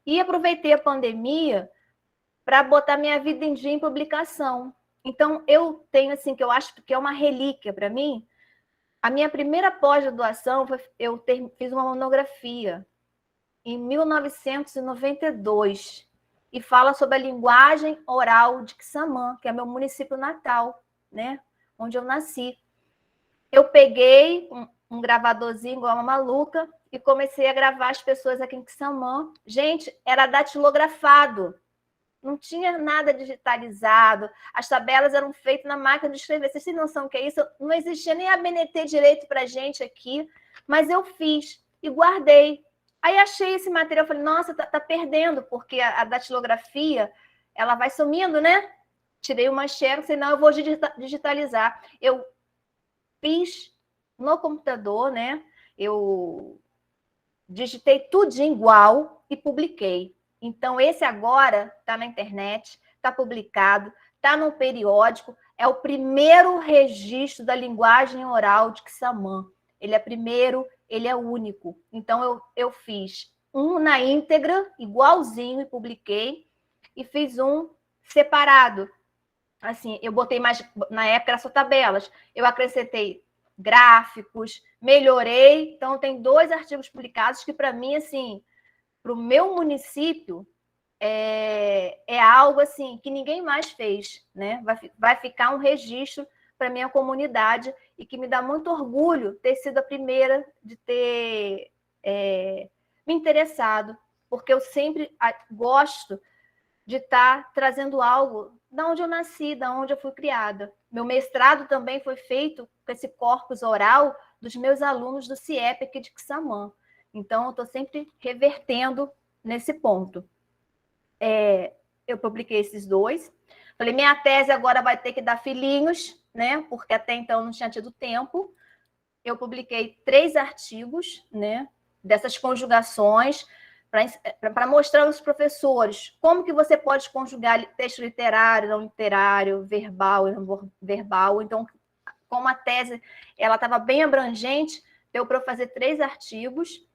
A: e aproveitei a pandemia para botar minha vida em dia em publicação. Então, eu tenho, assim, que eu acho que é uma relíquia para mim, a minha primeira pós-graduação, eu fiz uma monografia em 1992, e fala sobre a linguagem oral de Quissamã, que é meu município natal, né? Onde eu nasci. Eu peguei um gravadorzinho igual uma maluca e comecei a gravar as pessoas aqui em Quissamã. Gente, era datilografado, não tinha nada digitalizado, as tabelas eram feitas na máquina de escrever. Vocês têm noção do que é isso? Não existia nem a ABNT direito para a gente aqui, mas eu fiz e guardei. Aí achei esse material, falei, nossa, tá perdendo, porque a datilografia, ela vai sumindo, né? Tirei uma xerox, senão eu vou digitalizar. Eu fiz no computador, né? Eu digitei tudo igual e publiquei. Então, esse agora está na internet, está publicado, está no periódico, é o primeiro registro da linguagem oral de Quissamã. Ele é primeiro, ele é único. Então, eu fiz um na íntegra, igualzinho, e publiquei, e fiz um separado. Assim, eu botei mais, na época era só tabelas, eu acrescentei gráficos, melhorei, então tem 2 artigos publicados que, para mim, assim, para o meu município, é algo assim que ninguém mais fez, né? Vai ficar um registro para a minha comunidade e que me dá muito orgulho ter sido a primeira de ter me interessado, porque eu sempre gosto de estar trazendo algo da onde eu nasci, da onde eu fui criada. Meu mestrado também foi feito com esse corpus oral dos meus alunos do CIEP aqui de Quissamã. Então, eu estou sempre revertendo nesse ponto. Eu publiquei esses 2. Falei, minha tese agora vai ter que dar filhinhos, né? Porque até então não tinha tido tempo. Eu publiquei 3 artigos, né? Dessas conjugações, para mostrar aos professores como que você pode conjugar texto literário, não literário, verbal e não verbal. Então, como a tese ela estava bem abrangente, deu para eu fazer 3 artigos.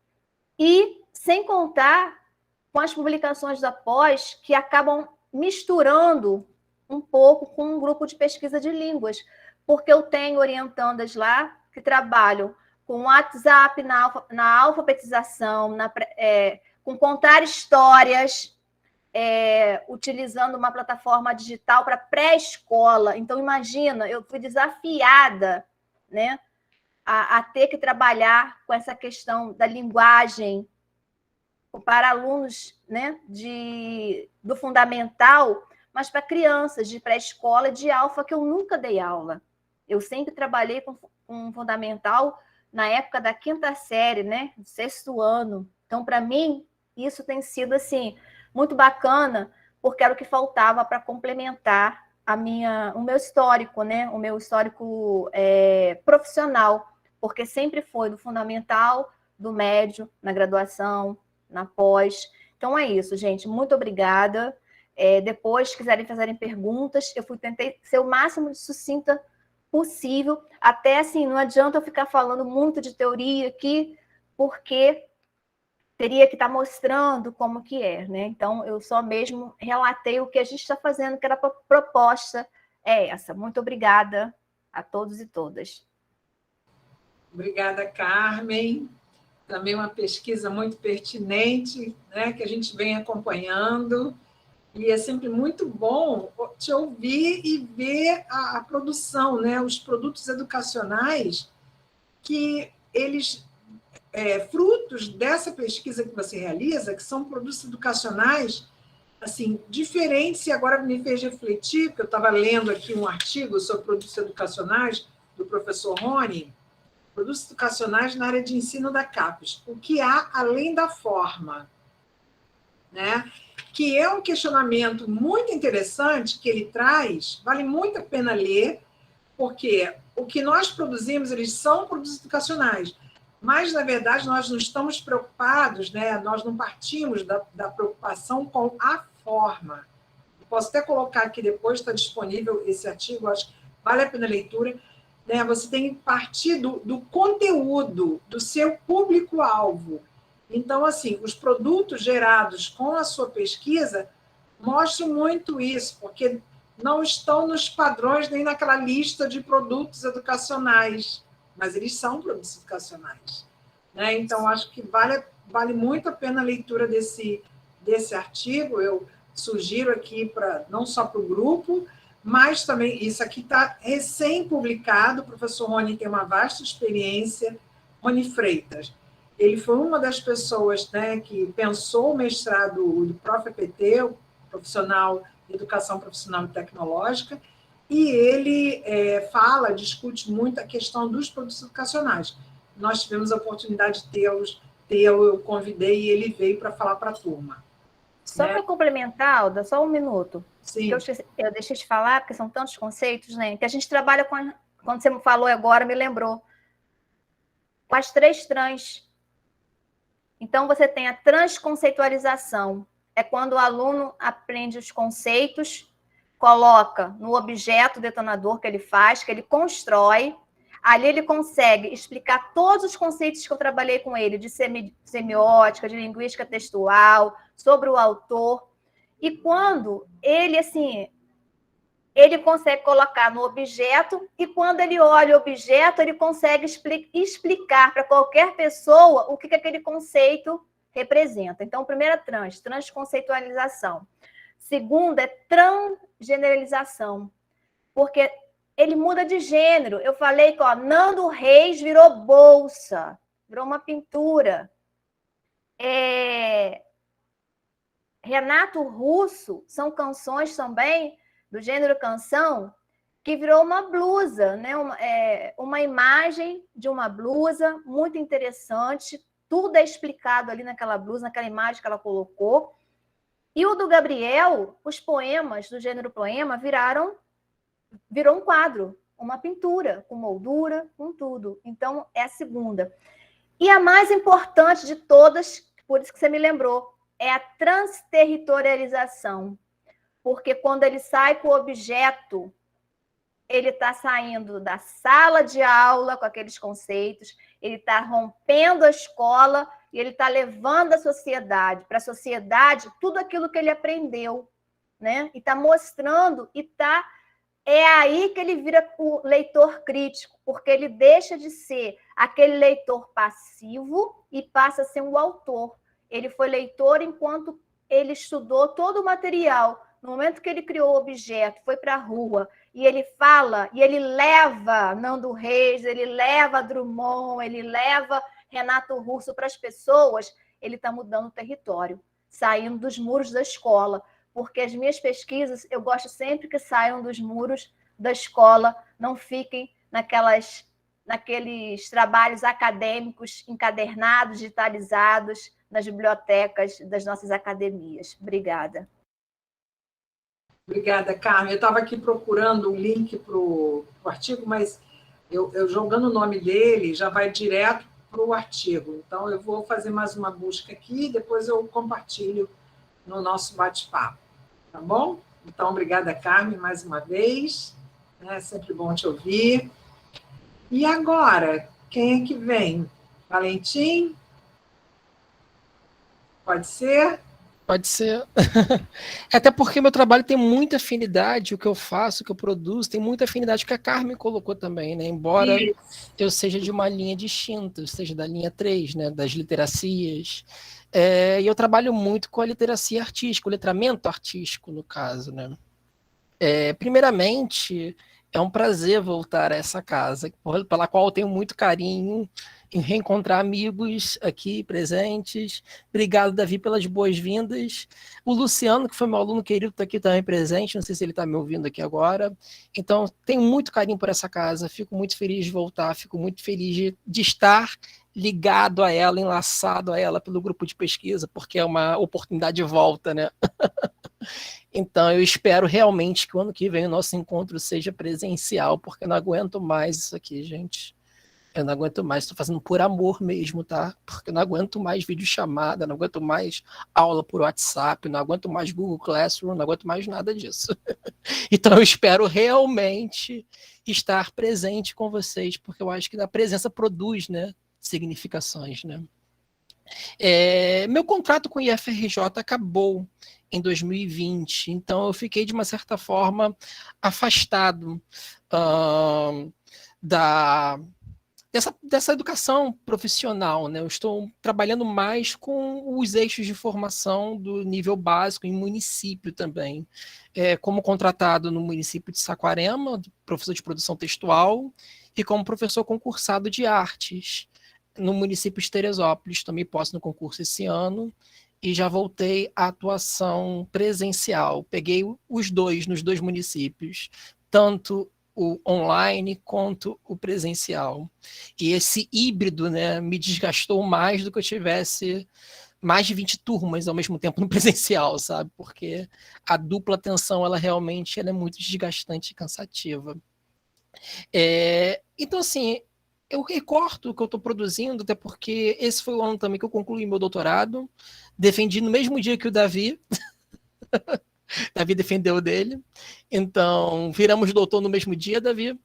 A: E, sem contar com as publicações da pós, que acabam misturando um pouco com um grupo de pesquisa de línguas, porque eu tenho orientandas lá que trabalham com WhatsApp na alfabetização, com contar histórias, utilizando uma plataforma digital para pré-escola. Então, imagina, eu fui desafiada, né, a ter que trabalhar com essa questão da linguagem para alunos, né, do fundamental, mas para crianças de pré-escola e de alfa, que eu nunca dei aula. Eu sempre trabalhei com fundamental na época da 5ª série, né, do 6º ano. Então, para mim, isso tem sido assim muito bacana, porque era o que faltava para complementar o meu histórico, né, o meu histórico profissional, porque sempre foi do fundamental, do médio, na graduação, na pós. Então, é isso, gente. Muito obrigada. Depois, se quiserem fazerem perguntas, tentei ser o máximo de sucinta possível. Até, assim, não adianta eu ficar falando muito de teoria aqui, porque teria que estar mostrando como que é, né? Então, eu só mesmo relatei o que a gente está fazendo, que era a proposta essa. Muito obrigada a todos e todas.
B: Obrigada, Carmen. Também uma pesquisa muito pertinente, né, que a gente vem acompanhando, e é sempre muito bom te ouvir e ver a produção, né, os produtos educacionais que eles frutos dessa pesquisa que você realiza, que são produtos educacionais assim, diferentes, e agora me fez refletir, porque eu estava lendo aqui um artigo sobre produtos educacionais do professor Rony, produtos educacionais na área de ensino da CAPES, o que há além da forma, né? Que é um questionamento muito interessante que ele traz, vale muito a pena ler, porque o que nós produzimos, eles são produtos educacionais, mas, na verdade, nós não estamos preocupados, né? Nós não partimos da preocupação com a forma. Eu posso até colocar aqui depois, está disponível esse artigo, acho que vale a pena a leitura. Né? Você tem que partir do conteúdo, do seu público-alvo. Então, assim, os produtos gerados com a sua pesquisa mostram muito isso, porque não estão nos padrões nem naquela lista de produtos educacionais, mas eles são produtos educacionais. Né? Então, acho que vale muito a pena a leitura desse artigo. Eu sugiro aqui, não só para o grupo, mas também, isso aqui está recém-publicado, o professor Rony tem uma vasta experiência, Rony Freitas. Ele foi uma das pessoas, né, que pensou o mestrado do Prof.EPT, o profissional de Educação Profissional e Tecnológica, e ele discute muito a questão dos produtos educacionais. Nós tivemos a oportunidade de tê-lo, eu convidei e ele veio para falar para a turma.
A: Só para complementar, Alda, só um minuto.
B: Sim.
A: Eu deixei de falar, porque são tantos conceitos, né? Que a gente trabalha com... Quando você me falou agora, me lembrou. Com as 3 trans. Então, você tem a transconceitualização. É quando o aluno aprende os conceitos, coloca no objeto detonador que ele faz, que ele constrói. Ali ele consegue explicar todos os conceitos que eu trabalhei com ele, de semiótica, de linguística textual, sobre o autor. E quando ele, assim, ele consegue colocar no objeto, e quando ele olha o objeto, ele consegue explicar para qualquer pessoa o que aquele conceito representa. Então, primeira transconceitualização. Segunda é transgeneralização, porque ele muda de gênero. Eu falei que Nando Reis virou bolsa, virou uma pintura. Renato Russo são canções também do gênero canção que virou uma blusa, né? Uma imagem de uma blusa muito interessante. Tudo é explicado ali naquela blusa, naquela imagem que ela colocou. E o do Gabriel, os poemas do gênero poema virou um quadro, uma pintura, com moldura, com tudo. Então, é a segunda. E a mais importante de todas, por isso que você me lembrou, é a transterritorialização. Porque quando ele sai com o objeto, ele está saindo da sala de aula com aqueles conceitos, ele está rompendo a escola e ele está levando a sociedade, para a sociedade, tudo aquilo que ele aprendeu, né? E está mostrando, é aí que ele vira o leitor crítico, porque ele deixa de ser aquele leitor passivo e passa a ser um autor. Ele foi leitor enquanto ele estudou todo o material. No momento que ele criou o objeto, foi para a rua, e ele fala, e ele leva Nando Reis, ele leva Drummond, ele leva Renato Russo para as pessoas, ele está mudando o território, saindo dos muros da escola. Porque as minhas pesquisas, eu gosto sempre que saiam dos muros da escola, não fiquem naqueles trabalhos acadêmicos encadernados, digitalizados, nas bibliotecas das nossas academias. Obrigada.
B: Obrigada, Carmen. Eu estava aqui procurando o link para o artigo, mas eu jogando o nome dele, já vai direto para o artigo. Então, eu vou fazer mais uma busca aqui e depois eu compartilho no nosso bate-papo. Tá bom? Então, obrigada, Carmen, mais uma vez. É sempre bom te ouvir. E agora, quem é que vem? Valentim? Pode ser?
E: Pode ser. Até porque meu trabalho tem muita afinidade, o que eu faço, o que eu produzo, tem muita afinidade com o que a Carmen colocou também, né? Embora eu seja de uma linha distinta, eu seja da linha 3, né? Das literacias. E eu trabalho muito com a literacia artística, o letramento artístico, no caso, né? Primeiramente, É um prazer voltar a essa casa, pela qual eu tenho muito carinho, em reencontrar amigos aqui presentes. Obrigado, Davi, pelas boas-vindas. O Luciano, que foi meu aluno querido, está aqui também presente, não sei se ele está me ouvindo aqui agora. Então, tenho muito carinho por essa casa, fico muito feliz de voltar, fico muito feliz de estar ligado a ela, enlaçado a ela pelo grupo de pesquisa, porque é uma oportunidade de volta, né? Então, eu espero realmente que o ano que vem o nosso encontro seja presencial, porque eu não aguento mais isso aqui, gente. Eu não aguento mais, estou fazendo por amor mesmo, tá? Porque eu não aguento mais videochamada, não aguento mais aula por WhatsApp, não aguento mais Google Classroom, não aguento mais nada disso. Então, eu espero realmente estar presente com vocês, porque eu acho que a presença produz, né, significações, né? Meu contrato com o IFRJ acabou em 2020, então eu fiquei, de uma certa forma, afastado dessa educação profissional, né? Eu estou trabalhando mais com os eixos de formação do nível básico em município também, como contratado no município de Saquarema, professor de produção textual, e como professor concursado de artes no município de Teresópolis. Também posso no concurso esse ano, e já voltei à atuação presencial. Peguei os dois nos dois municípios, tanto o online quanto o presencial. E esse híbrido, né, me desgastou mais do que eu tivesse mais de 20 turmas ao mesmo tempo no presencial, sabe? Porque a dupla atenção, ela realmente é muito desgastante e cansativa. Então, assim, eu recorto o que eu estou produzindo, até porque esse foi o ano também que eu concluí meu doutorado, defendi no mesmo dia que o Davi, Davi defendeu o dele, então viramos doutor no mesmo dia, Davi,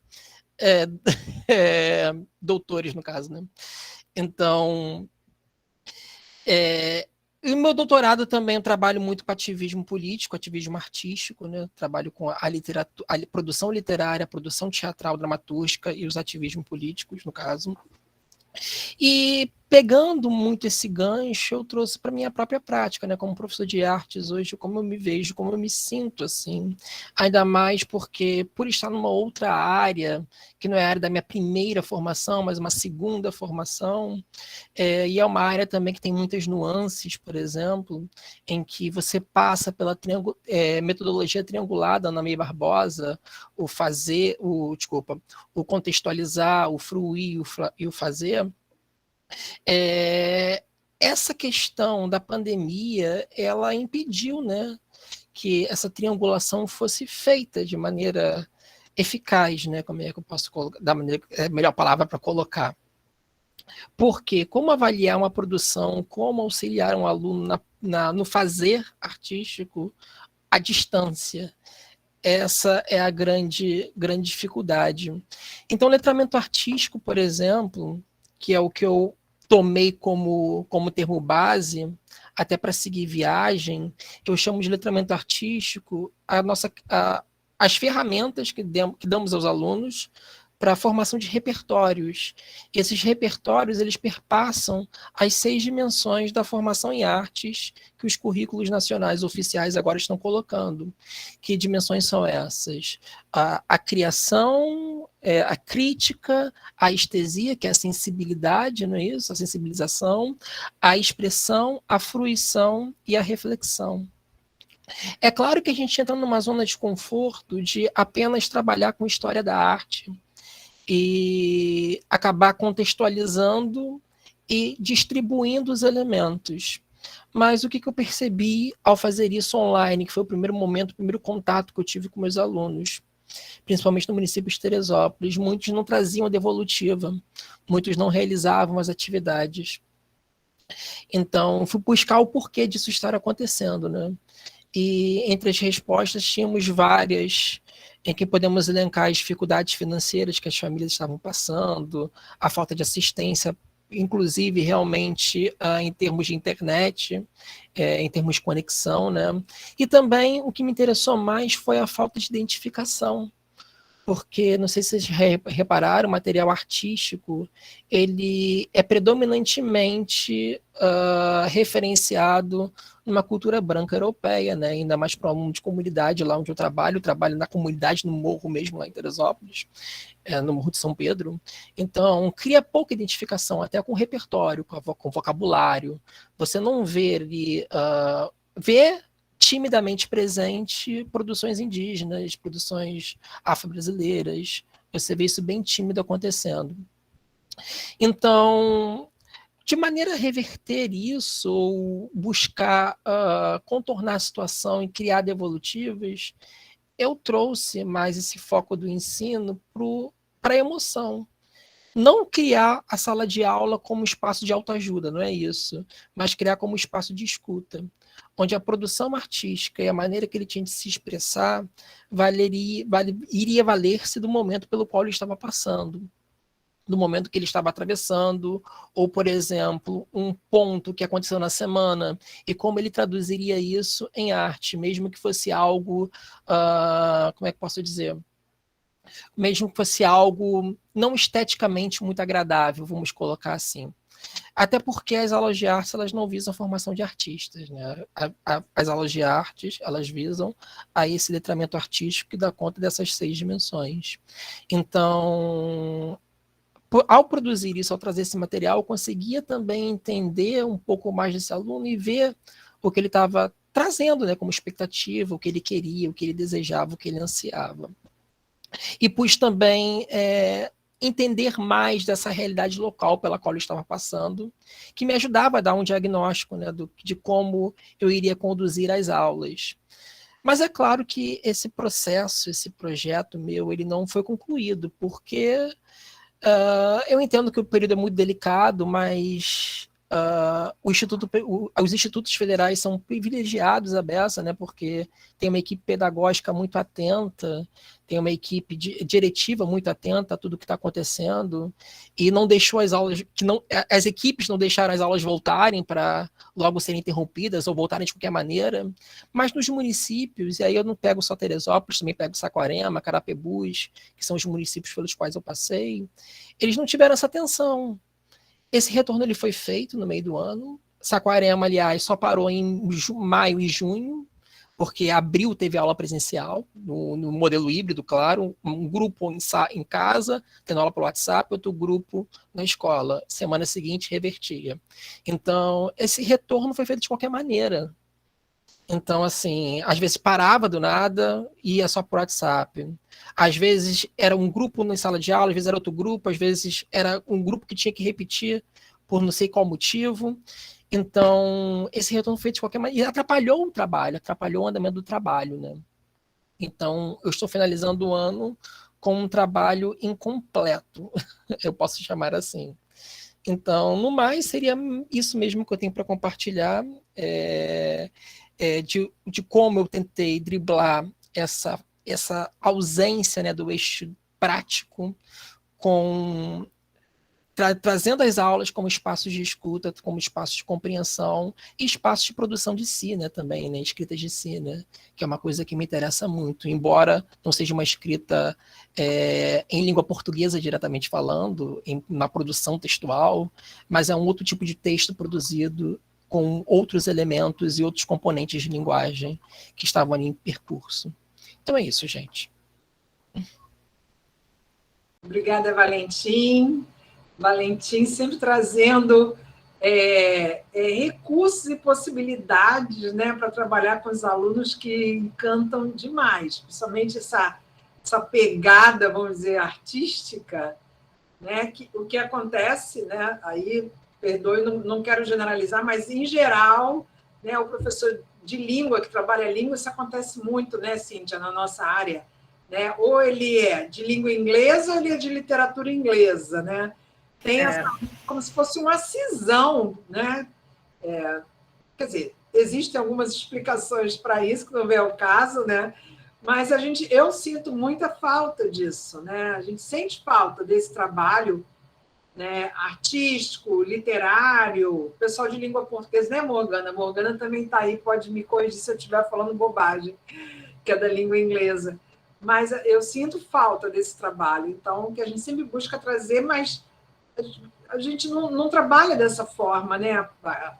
E: doutores no caso, né? Então, e o meu doutorado também eu trabalho muito com ativismo político, ativismo artístico, né? Trabalho com a literatura, a produção literária, a produção teatral, dramatúrgica e os ativismos políticos, no caso. E pegando muito esse gancho, eu trouxe para minha própria prática, né, como professor de artes hoje, como eu me vejo, como eu me sinto, assim, ainda mais porque, por estar numa outra área, que não é a área da minha primeira formação, mas uma segunda formação, e é uma área também que tem muitas nuances, por exemplo, em que você passa pela metodologia triangulada Ana May Barbosa, o contextualizar, o fruir e o fazer. Essa questão da pandemia, ela impediu, né, que essa triangulação fosse feita de maneira eficaz, né? Como é que eu posso dar a melhor palavra para colocar? Porque como avaliar uma produção, como auxiliar um aluno no fazer artístico à distância? Essa é a grande dificuldade. Então, letramento artístico, por exemplo, que é o que eu tomei como termo base, até para seguir viagem, eu chamo de letramento artístico as ferramentas que damos aos alunos para a formação de repertórios. Esses repertórios, eles perpassam as 6 dimensões da formação em artes que os currículos nacionais oficiais agora estão colocando. Que dimensões são essas? A criação, a crítica, a estesia, que é a sensibilidade, não é isso? A sensibilização, a expressão, a fruição e a reflexão. É claro que a gente entra numa zona de conforto de apenas trabalhar com história da arte e acabar contextualizando e distribuindo os elementos. Mas o que eu percebi ao fazer isso online, que foi o primeiro momento, o primeiro contato que eu tive com meus alunos, principalmente no município de Teresópolis, muitos não traziam a devolutiva, muitos não realizavam as atividades. Então, fui buscar o porquê disso estar acontecendo, né? E entre as respostas tínhamos várias, em que podemos elencar as dificuldades financeiras que as famílias estavam passando, a falta de assistência, inclusive realmente em termos de internet, em termos de conexão, né? E também o que me interessou mais foi a falta de identificação, porque, não sei se vocês repararam, o material artístico, ele é predominantemente referenciado numa cultura branca europeia, né? Ainda mais para um de comunidade lá onde eu trabalho na comunidade no morro mesmo, lá em Teresópolis, no Morro de São Pedro. Então, cria pouca identificação, até com o repertório, com vocabulário. Você não vê ali, vê timidamente presente produções indígenas, produções afro-brasileiras. Você vê isso bem tímido acontecendo. Então, de maneira a reverter isso, ou buscar contornar a situação e criar devolutivas, eu trouxe mais esse foco do ensino para a emoção. Não criar a sala de aula como espaço de autoajuda, não é isso, mas criar como espaço de escuta, onde a produção artística e a maneira que ele tinha de se expressar iria valer-se do momento pelo qual ele estava passando, do momento que ele estava atravessando, ou, por exemplo, um ponto que aconteceu na semana, e como ele traduziria isso em arte, mesmo que fosse algo, como é que posso dizer? Mesmo que fosse algo não esteticamente muito agradável, vamos colocar assim. Até porque as aulas de artes, elas não visam a formação de artistas, né? As aulas de artes, elas visam a esse letramento artístico que dá conta dessas 6 dimensões. Então, ao produzir isso, ao trazer esse material, eu conseguia também entender um pouco mais desse aluno e ver o que ele estava trazendo, né, como expectativa, o que ele queria, o que ele desejava, o que ele ansiava. E pus também entender mais dessa realidade local pela qual eu estava passando, que me ajudava a dar um diagnóstico, né, de como eu iria conduzir as aulas. Mas é claro que esse processo, esse projeto meu, ele não foi concluído, porque eu entendo que o período é muito delicado, mas os institutos federais são privilegiados à beça, né, porque tem uma equipe pedagógica muito atenta, tem uma equipe diretiva muito atenta a tudo que está acontecendo, e não deixou as equipes não deixaram as aulas voltarem para logo serem interrompidas ou voltarem de qualquer maneira, mas nos municípios, e aí eu não pego só Teresópolis, também pego Saquarema, Carapebus, que são os municípios pelos quais eu passei, eles não tiveram essa atenção. Esse retorno ele foi feito no meio do ano. Saquarema, aliás, só parou em maio e junho, porque abril teve aula presencial, no modelo híbrido, claro, um grupo em casa, tendo aula pelo WhatsApp, outro grupo na escola. Semana seguinte, revertia. Então, esse retorno foi feito de qualquer maneira. Então, assim, às vezes parava do nada e ia só por WhatsApp. Às vezes era um grupo na sala de aula, às vezes era outro grupo, às vezes era um grupo que tinha que repetir por não sei qual motivo. Então, esse retorno foi feito de qualquer maneira. E atrapalhou o trabalho, atrapalhou o andamento do trabalho, né? Então, eu estou finalizando o ano com um trabalho incompleto, eu posso chamar assim. Então, no mais, seria isso mesmo que eu tenho para compartilhar, de como eu tentei driblar essa ausência, né, do eixo prático, trazendo as aulas como espaços de escuta, como espaços de compreensão e espaços de produção de si, né, também, né, escritas de si, né, que é uma coisa que me interessa muito, embora não seja uma escrita em língua portuguesa diretamente falando, na produção textual, mas é um outro tipo de texto produzido com outros elementos e outros componentes de linguagem que estavam ali em percurso. Então é isso, gente.
B: Obrigada, Valentim. Valentim sempre trazendo recursos e possibilidades, né, para trabalhar com os alunos que encantam demais, principalmente essa pegada, vamos dizer, artística, né, o que acontece, né, aí, perdoe, não quero generalizar, mas, em geral, né, o professor de língua, que trabalha língua, isso acontece muito, né, Cíntia, na nossa área, né, ou ele é de língua inglesa ou ele é de literatura inglesa, né, tem como se fosse uma cisão, né? Quer dizer, existem algumas explicações para isso, que não é o caso, né? Mas eu sinto muita falta disso, né? A gente sente falta desse trabalho, né, artístico, literário, pessoal de língua portuguesa, né, Morgana? Morgana também está aí, pode me corrigir se eu estiver falando bobagem, que é da língua inglesa. Mas eu sinto falta desse trabalho, então, que a gente sempre busca trazer, mas a gente não trabalha dessa forma, né?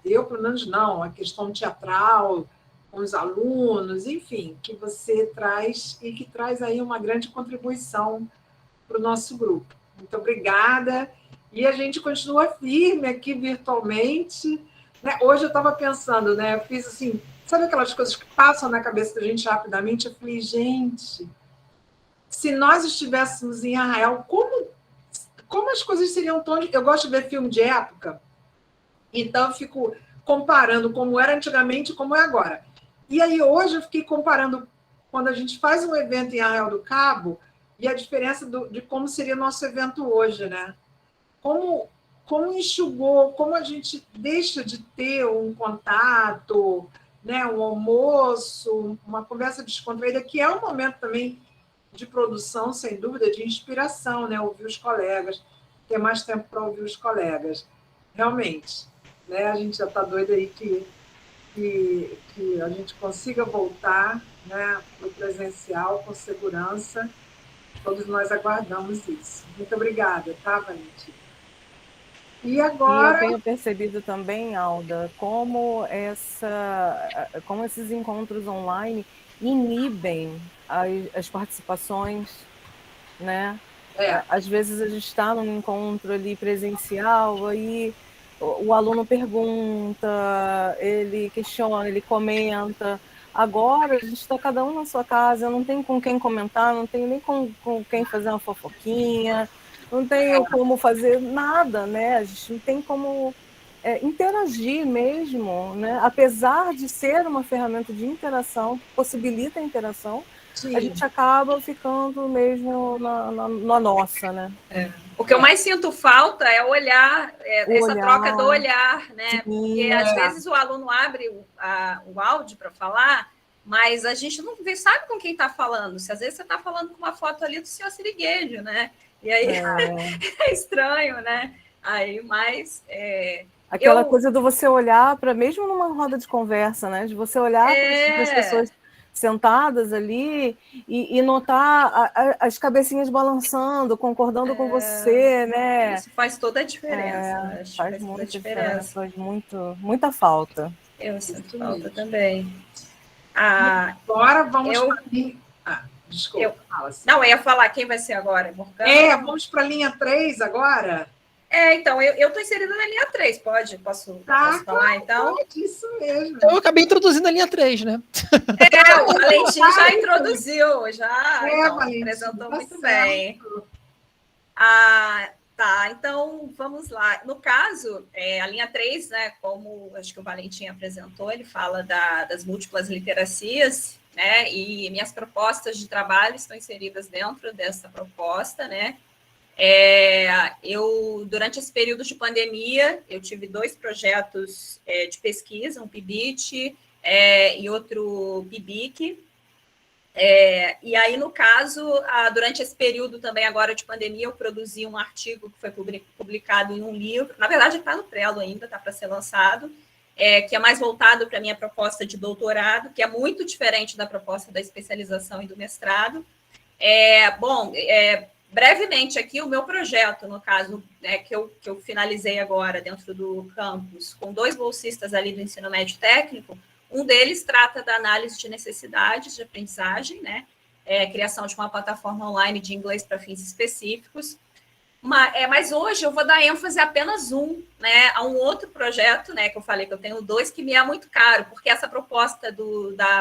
B: Eu, pelo menos, não. A questão teatral, com os alunos, enfim, que você traz e que traz aí uma grande contribuição para o nosso grupo. Muito obrigada. E a gente continua firme aqui virtualmente. Né? Hoje eu estava pensando, né? Eu fiz assim, sabe aquelas coisas que passam na cabeça da gente rapidamente? Eu falei, gente, se nós estivéssemos em Arraial, como as coisas seriam tão... Eu gosto de ver filme de época, então eu fico comparando como era antigamente e como é agora. E aí hoje eu fiquei comparando quando a gente faz um evento em Arraial do Cabo e a diferença de como seria o nosso evento hoje, né? Como enxugou, como a gente deixa de ter um contato, né? Um almoço, uma conversa descontraída, que é um momento também de produção, sem dúvida, de inspiração, né? Ouvir os colegas, ter mais tempo para ouvir os colegas. Realmente, né? A gente já está doido aí que a gente consiga voltar, né, para o presencial com segurança. Todos nós aguardamos isso. Muito obrigada, tá, Valentina? E agora...
D: E eu tenho percebido também, Alda, como esses encontros online inibem as participações, né? Às vezes a gente está num encontro ali presencial, aí o aluno pergunta, ele questiona, ele comenta. Agora a gente está cada um na sua casa, não tem com quem comentar, não tenho nem com quem fazer uma fofoquinha, não tenho como fazer nada, né? A gente não tem como interagir mesmo, né? Apesar de ser uma ferramenta de interação, que possibilita a interação, sim, a gente acaba ficando mesmo na nossa, né?
F: O que eu mais sinto falta é olhar, essa troca do olhar, né? Sim, porque às vezes o aluno abre o áudio para falar, mas a gente não sabe com quem está falando. Se às vezes você está falando com uma foto ali do senhor Siriguejo, né? E aí é estranho, né? Aí, mas...
D: Aquela coisa do você olhar para, mesmo numa roda de conversa, né? De você olhar para as pessoas sentadas ali e notar as cabecinhas balançando, concordando com você, né?
F: Isso faz toda a diferença.
D: Faz muita diferença, faz muita falta.
F: Eu sinto falta também.
B: Agora vamos para... desculpa.
F: Não, eu ia falar quem vai ser agora.
B: Vamos para a linha 3 agora?
F: Então, eu estou inserida na linha 3, posso falar, então?
B: Pode, isso mesmo.
E: Então, eu acabei introduzindo a linha 3, né?
F: O Valentim já introduziu, apresentou muito bem. Tá, então, vamos lá. No caso, a linha 3, né, como acho que o Valentim apresentou, ele fala das múltiplas literacias, né, e minhas propostas de trabalho estão inseridas dentro dessa proposta, né. Durante esse período de pandemia, eu tive 2 projetos de pesquisa, um PIBIT e outro PIBIC. E aí, no caso, durante esse período também agora de pandemia, eu produzi um artigo que foi publicado em um livro, na verdade está no Trello ainda, está para ser lançado, que é mais voltado para a minha proposta de doutorado, que é muito diferente da proposta da especialização e do mestrado. Brevemente aqui, o meu projeto, no caso, que eu finalizei agora dentro do campus, com 2 bolsistas ali do ensino médio técnico, um deles trata da análise de necessidades de aprendizagem, né? Criação de uma plataforma online de inglês para fins específicos. Mas hoje eu vou dar ênfase a apenas né, a um outro projeto, né, que eu falei que eu tenho 2, que me é muito caro, porque essa proposta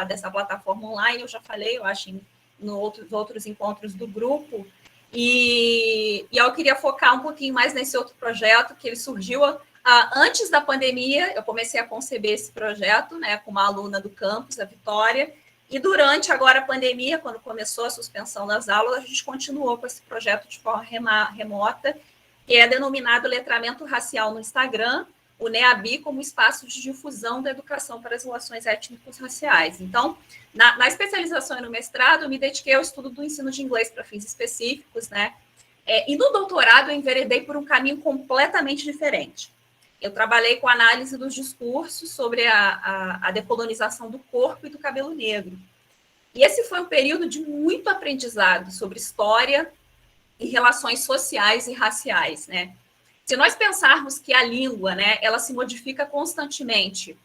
F: dessa plataforma online, eu já falei, eu acho, nos outros encontros do grupo, e eu queria focar um pouquinho mais nesse outro projeto, que ele surgiu antes da pandemia. Eu comecei a conceber esse projeto, né, com uma aluna do campus, a Vitória, e durante agora a pandemia, quando começou a suspensão das aulas, a gente continuou com esse projeto de forma remota, que é denominado Letramento Racial no Instagram, o NEABI como espaço de difusão da educação para as relações étnico-raciais. Então, na especialização e no mestrado, eu me dediquei ao estudo do ensino de inglês para fins específicos, né? E no doutorado, eu enveredei por um caminho completamente diferente. Eu trabalhei com análise dos discursos sobre a decolonização do corpo e do cabelo negro. E esse foi um período de muito aprendizado sobre história e relações sociais e raciais, né? Se nós pensarmos que a língua, né, ela se modifica constantemente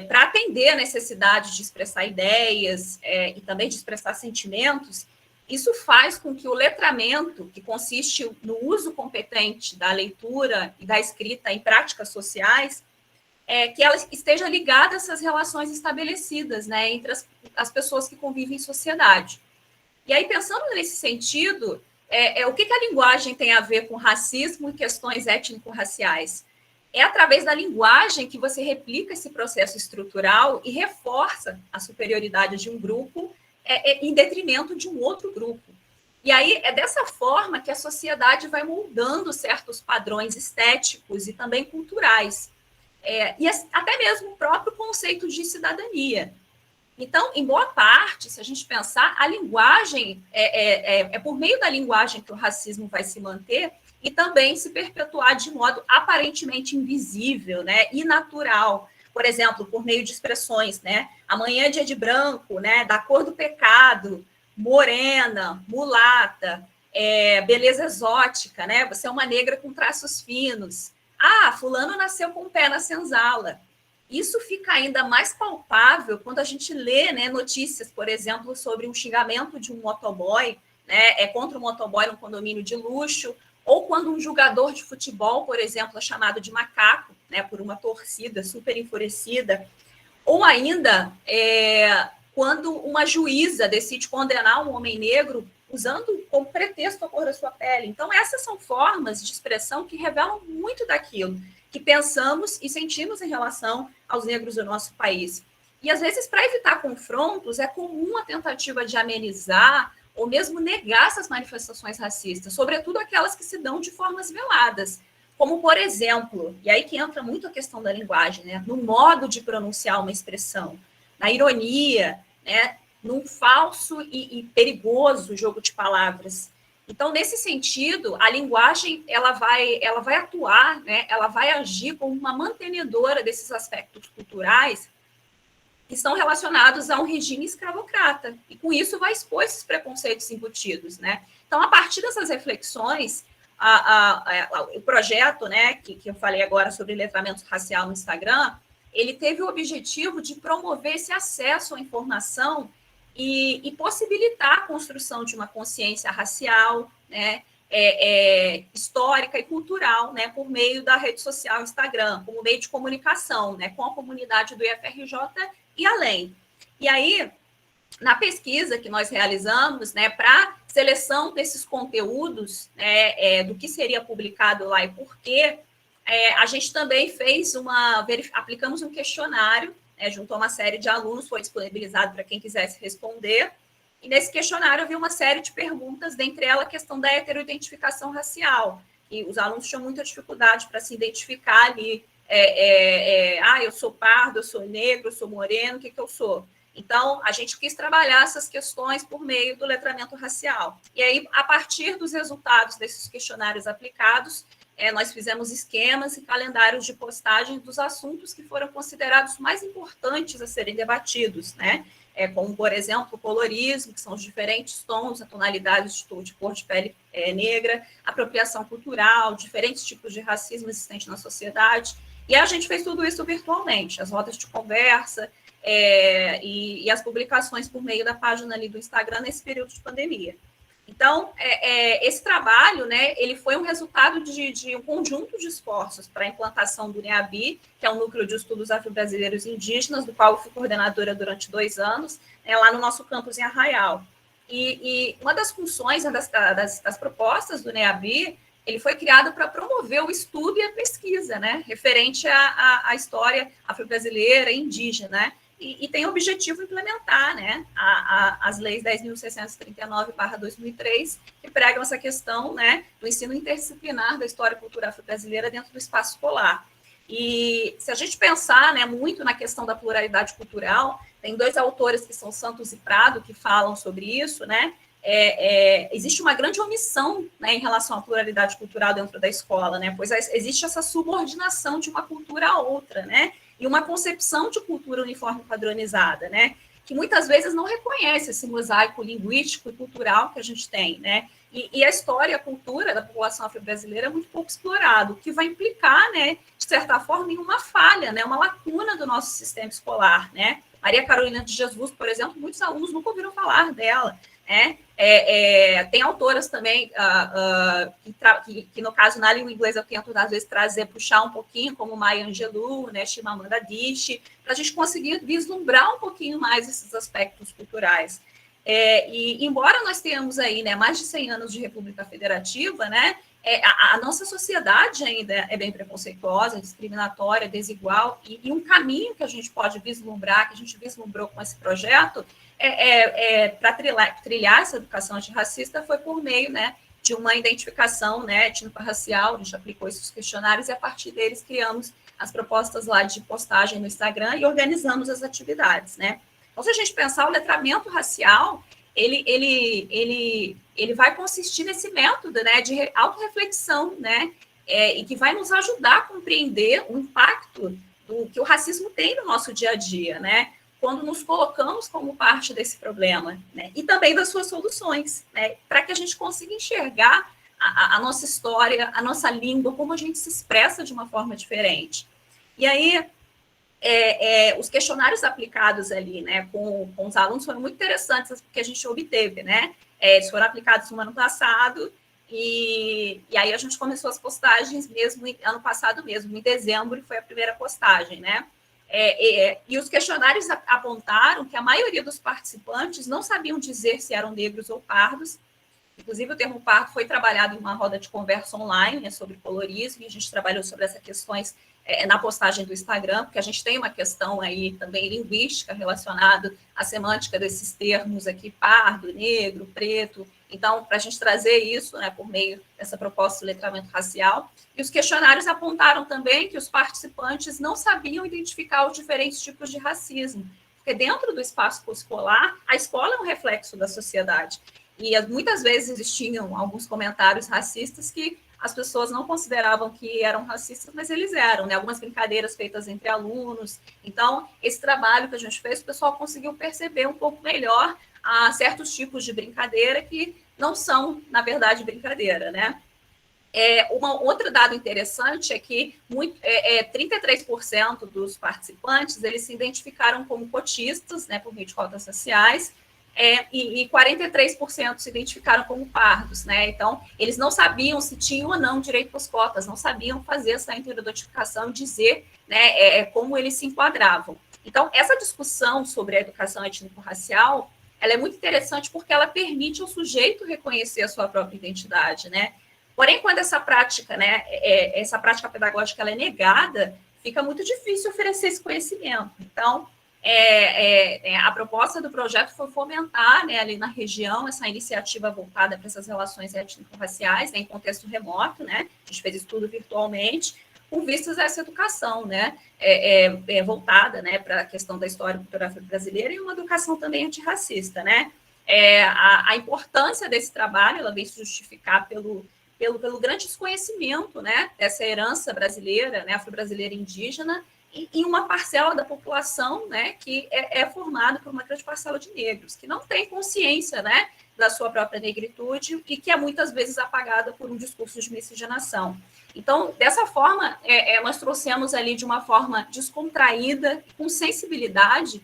F: para atender a necessidade de expressar ideias e também de expressar sentimentos, isso faz com que o letramento, que consiste no uso competente da leitura e da escrita em práticas sociais, que ela esteja ligada a essas relações estabelecidas, né, entre as pessoas que convivem em sociedade. E aí, pensando nesse sentido, o que a linguagem tem a ver com racismo e questões étnico-raciais? É através da linguagem que você replica esse processo estrutural e reforça a superioridade de um grupo em detrimento de um outro grupo. E aí é dessa forma que a sociedade vai moldando certos padrões estéticos e também culturais, e até mesmo o próprio conceito de cidadania. Então, em boa parte, se a gente pensar, a linguagem, é por meio da linguagem que o racismo vai se manter e também se perpetuar de modo aparentemente invisível, né, e natural. Por exemplo, por meio de expressões, né, amanhã é dia de branco, né, da cor do pecado, morena, mulata, beleza exótica, né, você é uma negra com traços finos. Ah, fulano nasceu com o pé na senzala. Isso fica ainda mais palpável quando a gente lê, né, notícias, por exemplo, sobre um xingamento de um motoboy, né, contra um motoboy num condomínio de luxo, ou quando um jogador de futebol, por exemplo, é chamado de macaco, né, por uma torcida super enfurecida, ou ainda quando uma juíza decide condenar um homem negro usando como pretexto a cor da sua pele. Então, essas são formas de expressão que revelam muito daquilo que pensamos e sentimos em relação aos negros do nosso país. E, às vezes, para evitar confrontos, é comum a tentativa de amenizar ou mesmo negar essas manifestações racistas, sobretudo aquelas que se dão de formas veladas, como, por exemplo, e aí que entra muito a questão da linguagem, né, no modo de pronunciar uma expressão, na ironia, né, num falso e perigoso jogo de palavras. Então, nesse sentido, a linguagem ela vai atuar, né, ela vai agir como uma mantenedora desses aspectos culturais que estão relacionados a um regime escravocrata, e com isso vai expor esses preconceitos embutidos, né? Então, a partir dessas reflexões, o projeto, né, que eu falei agora sobre letramento racial no Instagram, ele teve o objetivo de promover esse acesso à informação e possibilitar a construção de uma consciência racial, né, histórica e cultural, né, por meio da rede social Instagram, como meio de comunicação, né, com a comunidade do IFRJ e além. E aí, na pesquisa que nós realizamos, né, para seleção desses conteúdos, né, do que seria publicado lá e por quê, a gente também aplicamos um questionário, junto a uma série de alunos, foi disponibilizado para quem quisesse responder, e nesse questionário havia uma série de perguntas, dentre elas a questão da heteroidentificação racial, e os alunos tinham muita dificuldade para se identificar ali, eu sou pardo, eu sou negro, eu sou moreno, o que eu sou? Então, a gente quis trabalhar essas questões por meio do letramento racial. E aí, a partir dos resultados desses questionários aplicados, nós fizemos esquemas e calendários de postagem dos assuntos que foram considerados mais importantes a serem debatidos, né? Como, por exemplo, o colorismo, que são os diferentes tons, a tonalidade de cor de pele negra, apropriação cultural, diferentes tipos de racismo existentes na sociedade. E a gente fez tudo isso virtualmente, as rodas de conversa e as publicações por meio da página ali do Instagram nesse período de pandemia. Então, esse trabalho, né, ele foi um resultado de um conjunto de esforços para a implantação do NEABI, que é um núcleo de estudos afro-brasileiros e indígenas, do qual eu fui coordenadora durante 2 anos, lá no nosso campus em Arraial. E uma das funções, das propostas do NEABI, ele foi criado para promover o estudo e a pesquisa, né, referente à história afro-brasileira e indígena, né, e tem o objetivo de implementar, né, as leis 10.639/2003, que pregam essa questão, né, do ensino interdisciplinar da história e cultura afro-brasileira dentro do espaço escolar. E se a gente pensar, né, muito na questão da pluralidade cultural, tem 2 autores que são Santos e Prado que falam sobre isso, né, existe uma grande omissão, né, em relação à pluralidade cultural dentro da escola, né, pois existe essa subordinação de uma cultura a outra, né, e uma concepção de cultura uniforme padronizada, né, que muitas vezes não reconhece esse mosaico linguístico e cultural que a gente tem, né? E a história e a cultura da população afro-brasileira é muito pouco explorado, o que vai implicar, né, de certa forma, em uma falha, né, uma lacuna do nosso sistema escolar, né? Maria Carolina de Jesus, por exemplo, muitos alunos nunca ouviram falar dela, né? Tem autoras também que, no caso, na língua inglesa, eu tento, às vezes, puxar um pouquinho, como Maya Angelou, né, Chimamanda Adichie, para a gente conseguir vislumbrar um pouquinho mais esses aspectos culturais. E embora nós tenhamos aí, né, mais de 100 anos de República Federativa, né, a nossa sociedade ainda é bem preconceituosa, discriminatória, desigual, e um caminho que a gente pode vislumbrar, que a gente vislumbrou com esse projeto, para trilhar essa educação antirracista foi por meio, né, de uma identificação, né, étnico-racial. A gente aplicou esses questionários e, a partir deles, criamos as propostas lá de postagem no Instagram e organizamos as atividades, né. Então, se a gente pensar, o letramento racial, ele vai consistir nesse método, né, de autorreflexão, né, e que vai nos ajudar a compreender o impacto que o racismo tem no nosso dia a dia, né, quando nos colocamos como parte desse problema, né, e também das suas soluções, né, para que a gente consiga enxergar a nossa história, a nossa língua, como a gente se expressa de uma forma diferente. E aí, os questionários aplicados ali, né, com os alunos foram muito interessantes, porque a gente obteve, né, eles foram aplicados no ano passado, e aí a gente começou as postagens mesmo, ano passado mesmo, em dezembro, foi a primeira postagem, né, e os questionários apontaram que a maioria dos participantes não sabiam dizer se eram negros ou pardos. Inclusive, o termo pardo foi trabalhado em uma roda de conversa online, né, sobre colorismo, e a gente trabalhou sobre essas questões na postagem do Instagram, porque a gente tem uma questão aí também linguística relacionada à semântica desses termos aqui, pardo, negro, preto. Então, para a gente trazer isso, né, por meio dessa proposta de letramento racial. E os questionários apontaram também que os participantes não sabiam identificar os diferentes tipos de racismo, porque dentro do espaço escolar, a escola é um reflexo da sociedade. E muitas vezes existiam alguns comentários racistas que as pessoas não consideravam que eram racistas, mas eles eram, né? Algumas brincadeiras feitas entre alunos. Então, esse trabalho que a gente fez, o pessoal conseguiu perceber um pouco melhor certos tipos de brincadeira que não são, na verdade, brincadeira, né? Outro dado interessante é que 33% dos participantes eles se identificaram como cotistas, né, por meio de cotas raciais, e 43% se identificaram como pardos, né? Então, eles não sabiam se tinham ou não direito às cotas, não sabiam fazer essa interidentificação e dizer, né, como eles se enquadravam. Então, essa discussão sobre a educação étnico-racial, ela é muito interessante porque ela permite ao sujeito reconhecer a sua própria identidade, né? Porém, quando essa prática, né, essa prática pedagógica ela é negada, fica muito difícil oferecer esse conhecimento. Então, a proposta do projeto foi fomentar, né, ali na região essa iniciativa voltada para essas relações étnico-raciais, né, em contexto remoto, né, a gente fez isso tudo virtualmente, com vistas a essa educação, né, voltada, né, para a questão da história e cultura brasileira e uma educação também antirracista, né. A importância desse trabalho, ela vem se justificar pelo grande desconhecimento, né, dessa herança brasileira, né, afro-brasileira indígena, em uma parcela da população, né, que é formada por uma grande parcela de negros, que não tem consciência, né, da sua própria negritude e que é muitas vezes apagada por um discurso de miscigenação. Então, dessa forma, nós trouxemos ali de uma forma descontraída, com sensibilidade,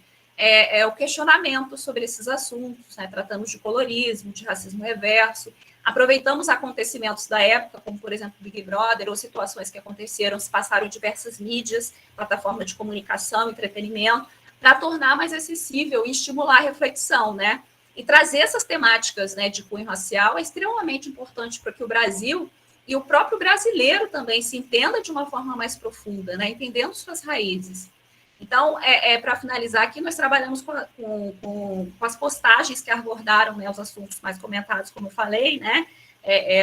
F: o questionamento sobre esses assuntos, né, tratamos de colorismo, de racismo reverso, aproveitamos acontecimentos da época, como, por exemplo, Big Brother, ou situações que aconteceram, se passaram em diversas mídias, plataformas de comunicação, entretenimento, para tornar mais acessível e estimular a reflexão, né? E trazer essas temáticas, né, de cunho racial é extremamente importante para que o Brasil e o próprio brasileiro também se entenda de uma forma mais profunda, né? Entendendo suas raízes. Então, para finalizar aqui, nós trabalhamos com as postagens que abordaram, né, os assuntos mais comentados, como eu falei, né,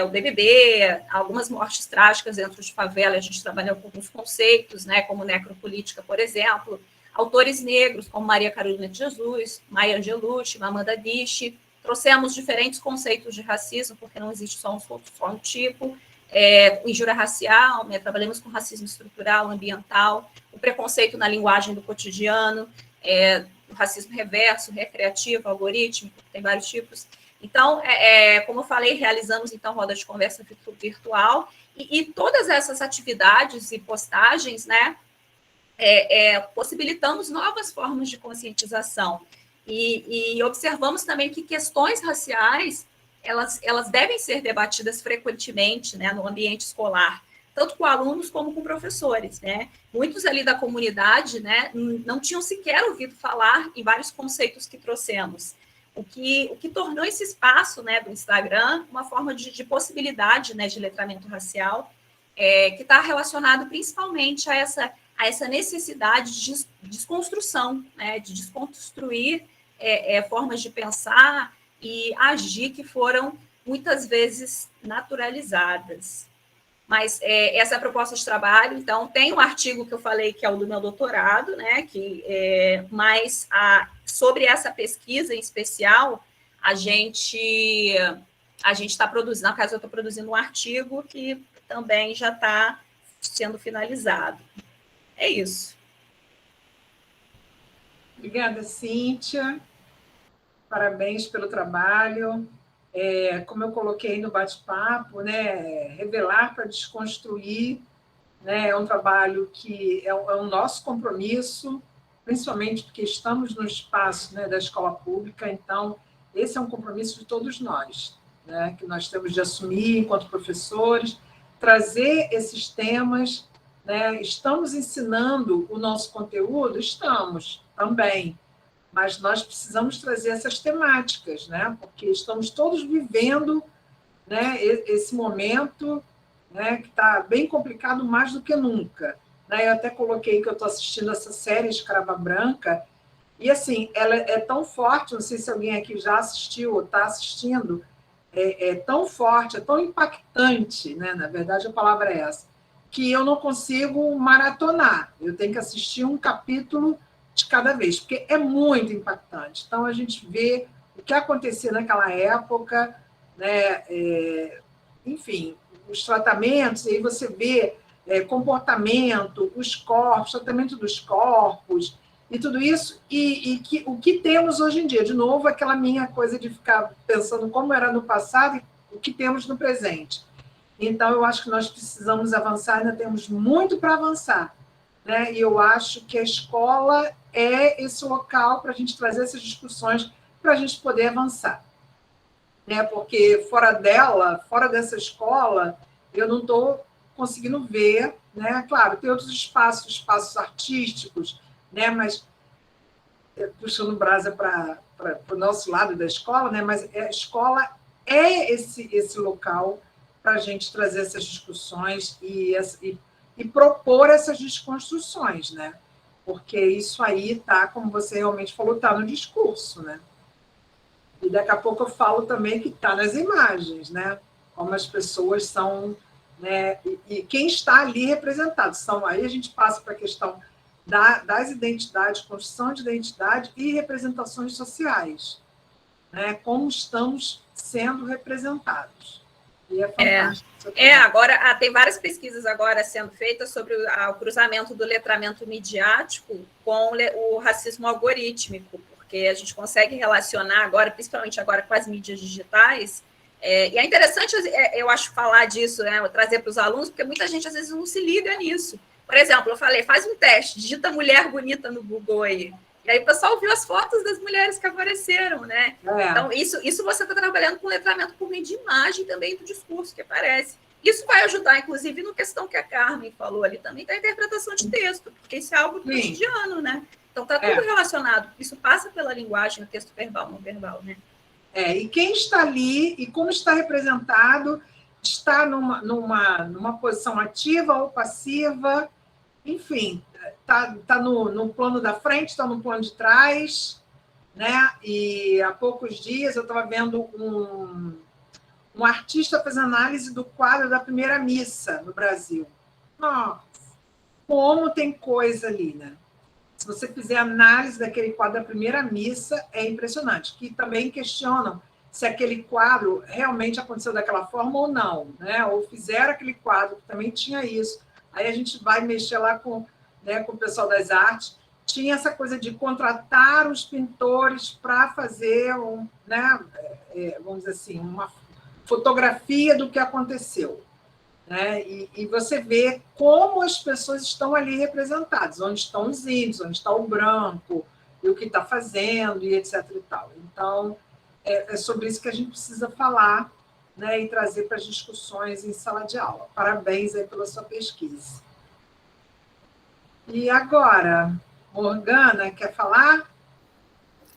F: o BBB, algumas mortes trágicas dentro de favela, a gente trabalhou com alguns conceitos, né, como necropolítica, por exemplo, autores negros, como Maria Carolina de Jesus, Maya Angelou, Chimamanda Adichie, trouxemos diferentes conceitos de racismo, porque não existe só um tipo, injúria racial, né, trabalhamos com racismo estrutural, ambiental, o preconceito na linguagem do cotidiano, racismo reverso, recreativo, algorítmico, tem vários tipos. Então, como eu falei, realizamos, então, roda de conversa virtual, e todas essas atividades e postagens, né, possibilitamos novas formas de conscientização. E observamos também que questões raciais, elas devem ser debatidas frequentemente, né, no ambiente escolar, tanto com alunos como com professores, né? Muitos ali da comunidade, né, não tinham sequer ouvido falar em vários conceitos que trouxemos, o que tornou esse espaço, né, do Instagram uma forma de possibilidade, né, de letramento racial, que está relacionado principalmente a essa necessidade de desconstrução, né, de desconstruir formas de pensar e agir que foram muitas vezes naturalizadas. Mas essa é a proposta de trabalho. Então, tem um artigo que eu falei que é o do meu doutorado, né, mas sobre essa pesquisa em especial, a gente está produzindo, no caso, eu estou produzindo um artigo que também já está sendo finalizado. É isso.
B: Obrigada, Cíntia. Parabéns pelo trabalho. Como eu coloquei no bate-papo, né, revelar para desconstruir, né, é um trabalho que é o nosso compromisso, principalmente porque estamos no espaço, né, da escola pública, então esse é um compromisso de todos nós, né, que nós temos de assumir enquanto professores, trazer esses temas, né, estamos ensinando o nosso conteúdo? Estamos também, mas nós precisamos trazer essas temáticas, né? Porque estamos todos vivendo, né, esse momento, né, que está bem complicado mais do que nunca. Né? Eu até coloquei que eu estou assistindo essa série Escrava Branca, e assim, ela é tão forte, não sei se alguém aqui já assistiu ou está assistindo, é tão forte, é tão impactante, né? Na verdade a palavra é essa, que eu não consigo maratonar, eu tenho que assistir um capítulo de cada vez, porque é muito impactante. Então, a gente vê o que acontecia naquela época, né? Enfim, os tratamentos, aí você vê comportamento, os corpos, tratamento dos corpos, e tudo isso, o que temos hoje em dia. De novo, aquela minha coisa de ficar pensando como era no passado e o que temos no presente. Então, eu acho que nós precisamos avançar, ainda temos muito para avançar. Né? E eu acho que a escola é esse local para a gente trazer essas discussões para a gente poder avançar. Né? Porque fora dela, fora dessa escola, eu não estou conseguindo ver, né? Claro, tem outros espaços artísticos, né? Mas puxando brasa para o nosso lado da escola, né? Mas a escola é esse local para a gente trazer essas discussões e propor essas desconstruções, né? Porque isso aí tá, como você realmente falou, tá no discurso, né? E daqui a pouco eu falo também que tá nas imagens, né? Como as pessoas são, né? E quem está ali representado. Aí a gente passa para a questão das identidades, construção de identidade e representações sociais, né? Como estamos sendo representados. E é fantástico.
F: Agora tem várias pesquisas agora sendo feitas sobre o cruzamento do letramento midiático com o racismo algorítmico, porque a gente consegue relacionar agora, principalmente agora com as mídias digitais, e é interessante, eu acho, falar disso, né, trazer para os alunos, porque muita gente às vezes não se liga nisso. Por exemplo, eu falei, faz um teste, digita mulher bonita no Google aí. E aí o pessoal viu as fotos das mulheres que apareceram, né? Então, isso você está trabalhando com letramento por meio de imagem também do discurso que aparece. Isso vai ajudar, inclusive, na questão que a Carmen falou ali também, da interpretação de texto, porque isso é algo do cotidiano, né? Então, está tudo relacionado. Isso passa pela linguagem, o texto verbal, não verbal, né?
B: E quem está ali e como está representado, está numa posição ativa ou passiva, enfim, está no plano da frente, está no plano de trás, né? E há poucos dias eu estava vendo um artista fazendo análise do quadro da primeira missa no Brasil. Nossa, como tem coisa ali, né? Se você fizer análise daquele quadro da primeira missa, é impressionante. Que também questionam se aquele quadro realmente aconteceu daquela forma ou não, né? Ou fizeram aquele quadro que também tinha isso. Aí a gente vai mexer lá com o pessoal das artes tinha essa coisa de contratar os pintores para fazer, né, vamos dizer assim, uma fotografia do que aconteceu. Né? E você vê como as pessoas estão ali representadas, onde estão os índios, onde está o branco, e o que está fazendo, e etc. E tal. Então, é sobre isso que a gente precisa falar, né, e trazer para as discussões em sala de aula. Parabéns aí pela sua pesquisa. E agora, Morgana, quer falar?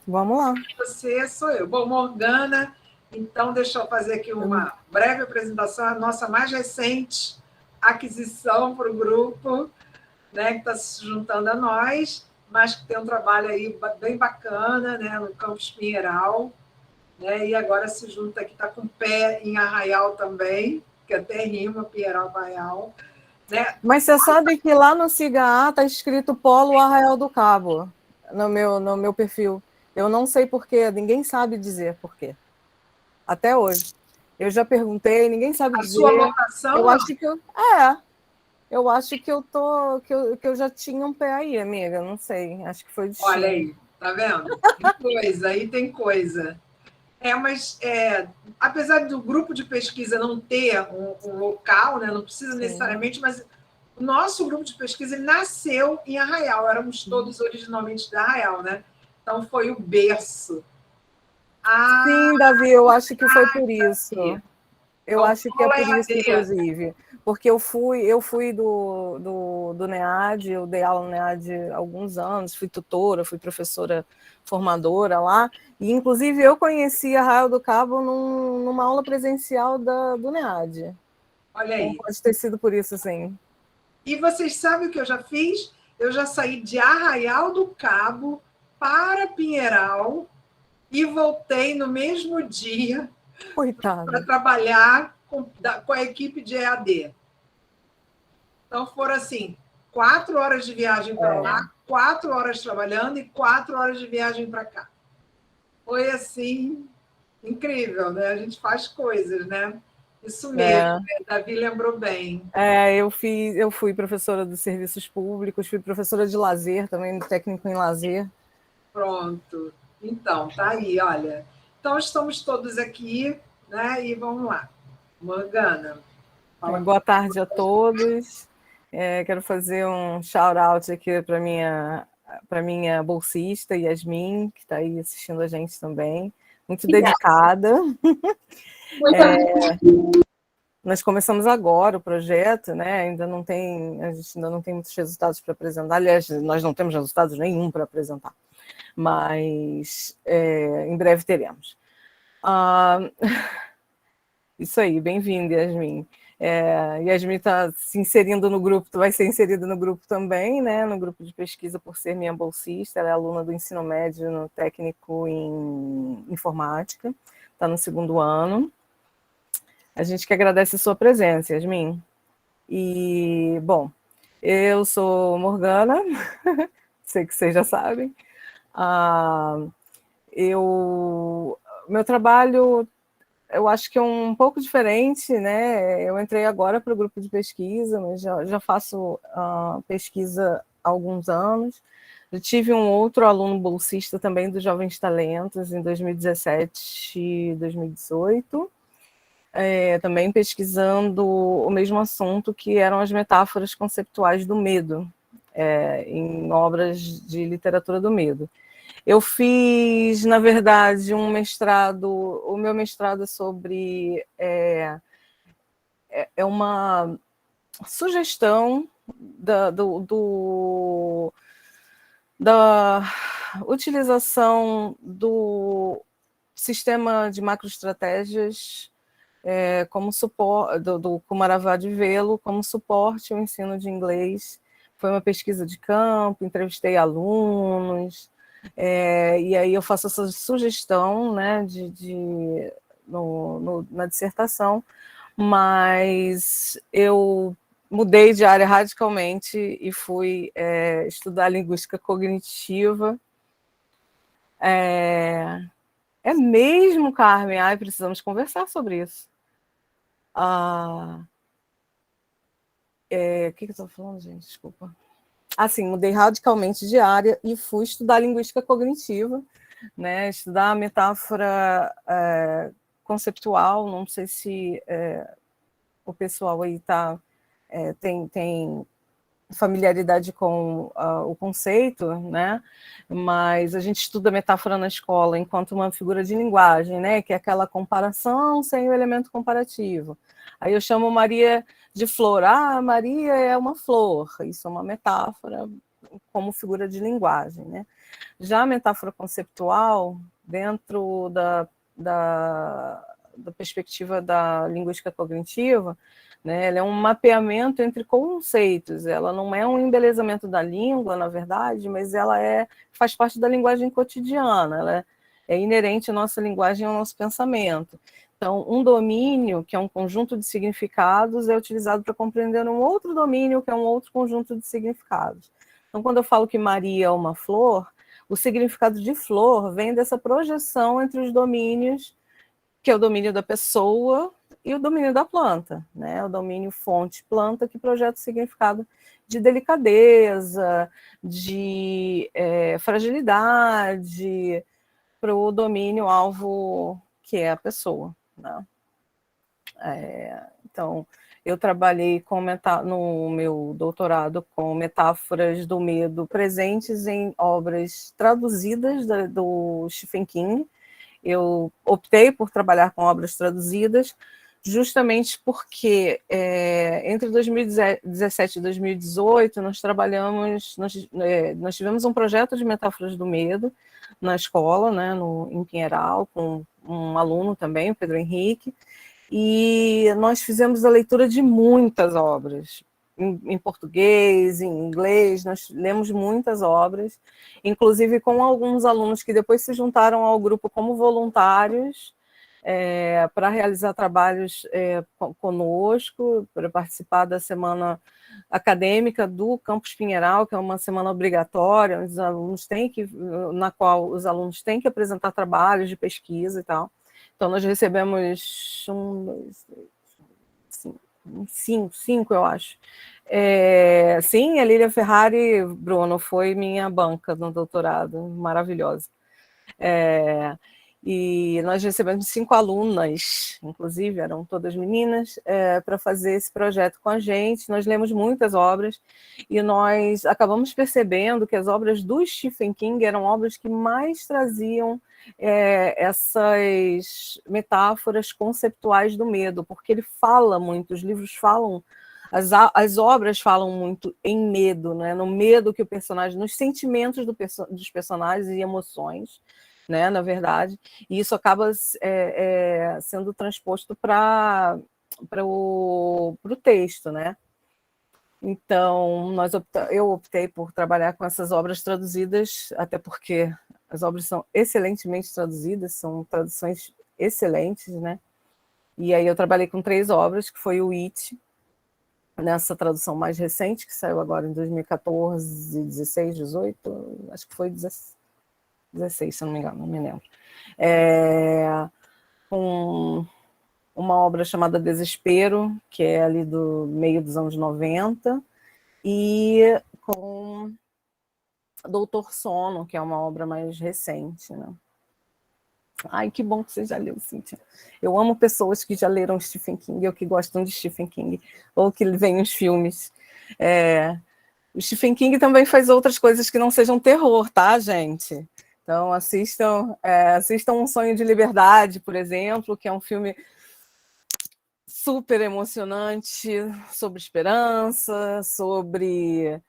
D: Vamos lá.
B: Você sou eu. Bom, Morgana, então deixa eu fazer aqui uma breve apresentação, a nossa mais recente aquisição para o grupo, né, que está se juntando a nós, mas que tem um trabalho aí bem bacana, né, no Campus Pinheiral, né, e agora se junta aqui, está com o pé em Arraial também, que até rima, Pinheiral, Arraial. Né?
D: Mas você sabe que lá no SIGA está escrito Polo Arraial do Cabo, no meu perfil. Eu não sei porquê, ninguém sabe dizer porquê. Até hoje. Eu já perguntei, ninguém sabe dizer.
B: A sua locação?
D: Eu acho que eu acho que eu já tinha um pé aí, amiga. Não sei. Acho que foi destino.
B: Olha aí, tá vendo? Tem coisa, aí tem coisa. Mas apesar do grupo de pesquisa não ter um local, né, não precisa necessariamente, mas o nosso grupo de pesquisa ele nasceu em Arraial, éramos todos originalmente de Arraial, né? Então foi o berço.
D: Sim, Davi, eu acho que foi por isso. Eu acho que é por isso, inclusive. Porque eu fui do NEAD, eu dei aula no NEAD há alguns anos, fui tutora, fui professora formadora lá, e inclusive eu conheci Arraial do Cabo numa aula presencial do NEAD.
B: Olha aí.
D: Então, pode ter sido por isso, sim.
B: E vocês sabem o que eu já fiz? Eu já saí de Arraial do Cabo para Pinheiral e voltei no mesmo dia para trabalhar com a equipe de EAD. Então, foram assim, 4 horas de viagem para lá, 4 horas trabalhando e 4 horas de viagem para cá. Foi, assim, incrível, né? A gente faz coisas, né? Isso mesmo, né? Davi lembrou bem.
D: Eu fui professora dos serviços públicos, fui professora de lazer também, técnico em lazer.
B: Pronto. Então, tá aí, olha. Então, estamos todos aqui, né? E vamos lá. Morgana.
D: Boa tarde a todos. Quero fazer um shout-out aqui para minha bolsista, Yasmin, que está aí assistindo a gente também. Muito dedicada. Nós começamos agora o projeto, né? A gente ainda não tem muitos resultados para apresentar. Aliás, nós não temos resultados nenhum para apresentar, mas em breve teremos. Isso aí, bem-vinda, Yasmin. Yasmin está se inserindo no grupo, vai ser inserida no grupo também, né? No grupo de pesquisa por ser minha bolsista. Ela é aluna do ensino médio no técnico em informática, está no 2º ano. A gente que agradece a sua presença, Yasmin. E, bom, eu sou Morgana, sei que vocês já sabem. Meu trabalho, eu acho que é um pouco diferente, né? Eu entrei agora para o grupo de pesquisa, mas já faço pesquisa há alguns anos. Eu tive um outro aluno bolsista também dos Jovens Talentos em 2017 e 2018. Também pesquisando o mesmo assunto, que eram as metáforas conceptuais do medo, em obras de literatura do medo. Eu fiz, na verdade, o meu mestrado é sobre... É uma sugestão da utilização do sistema de macroestratégias como suporte do Kumaravá de Velo, como suporte ao ensino de inglês. Foi uma pesquisa de campo, entrevistei alunos, e aí eu faço essa sugestão, né, na dissertação, mas eu mudei de área radicalmente e fui estudar linguística cognitiva. É mesmo, Carmen? Ai, precisamos conversar sobre isso. O que eu estou falando, gente? Desculpa. assim, mudei radicalmente de área e fui estudar linguística cognitiva, né? Estudar a metáfora conceptual. Não sei se o pessoal aí tem familiaridade com o conceito, né? Mas a gente estuda metáfora na escola enquanto uma figura de linguagem, né? Que é aquela comparação sem o elemento comparativo. Aí eu chamo Maria de flor. Ah, Maria é uma flor. Isso é uma metáfora como figura de linguagem, né? Já a metáfora conceptual, dentro da perspectiva da linguística cognitiva, né, ela é um mapeamento entre conceitos, ela não é um embelezamento da língua, na verdade, mas ela faz parte da linguagem cotidiana, ela é inerente à nossa linguagem e ao nosso pensamento. Então, um domínio, que é um conjunto de significados, é utilizado para compreender um outro domínio, que é um outro conjunto de significados. Então, quando eu falo que Maria é uma flor, o significado de flor vem dessa projeção entre os domínios, que é o domínio da pessoa e o domínio da planta, né? O domínio fonte-planta que projeta o significado de delicadeza, de fragilidade, para o domínio alvo, que é a pessoa, né? Então, eu trabalhei no meu doutorado com metáforas do medo presentes em obras traduzidas do Stephen King. Eu optei por trabalhar com obras traduzidas, justamente porque entre 2017 e 2018 nós tivemos um projeto de metáforas do medo na escola, né, em Pinheiral, com um aluno também, o Pedro Henrique, e nós fizemos a leitura de muitas obras, em português, em inglês, nós lemos muitas obras, inclusive com alguns alunos que depois se juntaram ao grupo como voluntários, para realizar trabalhos conosco, para participar da semana acadêmica do Campus Pinheiral, que é uma semana obrigatória, na qual os alunos têm que apresentar trabalhos de pesquisa e tal. Então, nós recebemos cinco, eu acho. Sim, a Lília Ferrari, Bruno, foi minha banca no doutorado, maravilhosa. E nós recebemos 5 alunas, inclusive, eram todas meninas, para fazer esse projeto com a gente. Nós lemos muitas obras e nós acabamos percebendo que as obras do Stephen King eram obras que mais traziam essas metáforas conceptuais do medo, porque ele fala muito, os livros falam, as obras falam muito em medo, né? No medo que o personagem, nos sentimentos dos personagens e emoções, né, na verdade, e isso acaba sendo transposto para o texto, né? Então, eu optei por trabalhar com essas obras traduzidas, até porque as obras são excelentemente traduzidas, são traduções excelentes, né? E aí eu trabalhei com 3 obras, que foi o It, nessa tradução mais recente, que saiu agora em 2014, 16, 18, acho que foi 16, se não me engano, não me lembro. Com uma obra chamada Desespero, que é ali do meio dos anos 90, e com Doutor Sono, que é uma obra mais recente, né? Ai, que bom que você já leu, Cíntia. Eu amo pessoas que já leram Stephen King, ou que gostam de Stephen King, ou que veem os filmes. O Stephen King também faz outras coisas que não sejam terror, tá, gente? Então, assistam Um Sonho de Liberdade, por exemplo, que é um filme super emocionante, sobre esperança, sobre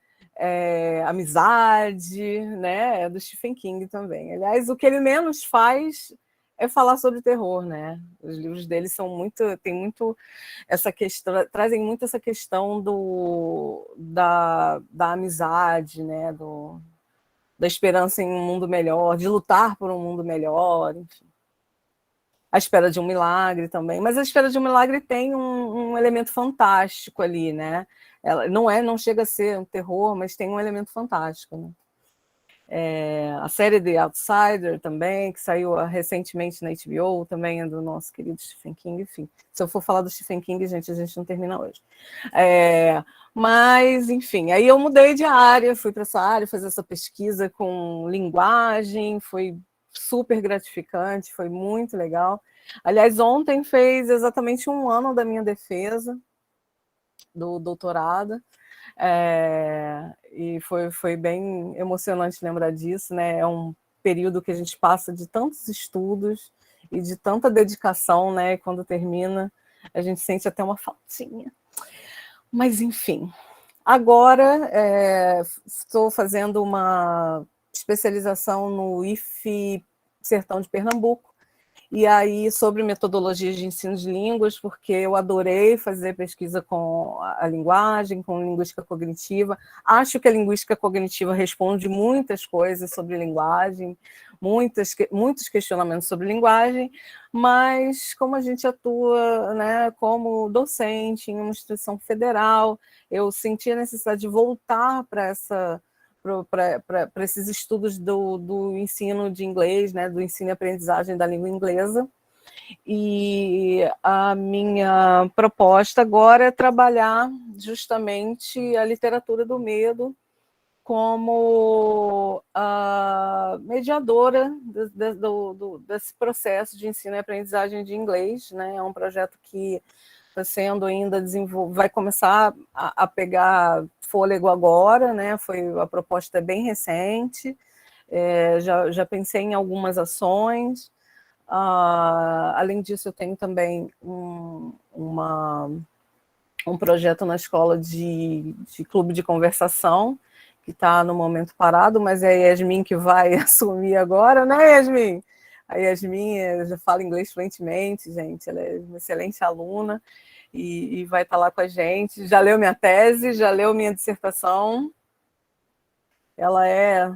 D: amizade, né? É do Stephen King também. Aliás, o que ele menos faz é falar sobre terror, né? Os livros dele tem muito essa questão, trazem muito essa questão da amizade, né? Da esperança em um mundo melhor, de lutar por um mundo melhor, enfim. A Espera de um Milagre também, mas A Espera de um Milagre tem um elemento fantástico ali, né? Ela não chega a ser um terror, mas tem um elemento fantástico, né? A série The Outsider também, que saiu recentemente na HBO, também é do nosso querido Stephen King. Enfim, se eu for falar do Stephen King, a gente não termina hoje. Mas, enfim, aí eu mudei de área, fui para essa área, fazer essa pesquisa com linguagem, foi super gratificante, foi muito legal. Aliás, ontem fez exatamente 1 ano da minha defesa do doutorado, e foi bem emocionante lembrar disso, né? É um período que a gente passa de tantos estudos e de tanta dedicação, né? E quando termina, a gente sente até uma faltinha. Mas, enfim, agora estou fazendo uma especialização no IFE Sertão de Pernambuco, e aí sobre metodologias de ensino de línguas, porque eu adorei fazer pesquisa com a linguagem, com linguística cognitiva. Acho que a linguística cognitiva responde muitas coisas sobre linguagem, muitos questionamentos sobre linguagem, mas como a gente atua, né, como docente em uma instituição federal, eu senti a necessidade de voltar para esses estudos do ensino de inglês, né, do ensino e aprendizagem da língua inglesa. E a minha proposta agora é trabalhar justamente a literatura do medo como a mediadora desse processo de ensino e aprendizagem de inglês, né? É um projeto que está sendo ainda desenvolvido, vai começar a pegar fôlego agora, né? A proposta é bem recente, já pensei em algumas ações. Além disso, eu tenho também um projeto na escola de clube de conversação, que está no momento parado, mas é a Yasmin que vai assumir agora, né, Yasmin? A Yasmin já fala inglês fluentemente, gente, ela é uma excelente aluna e vai estar lá com a gente. Já leu minha tese, já leu minha dissertação. Ela é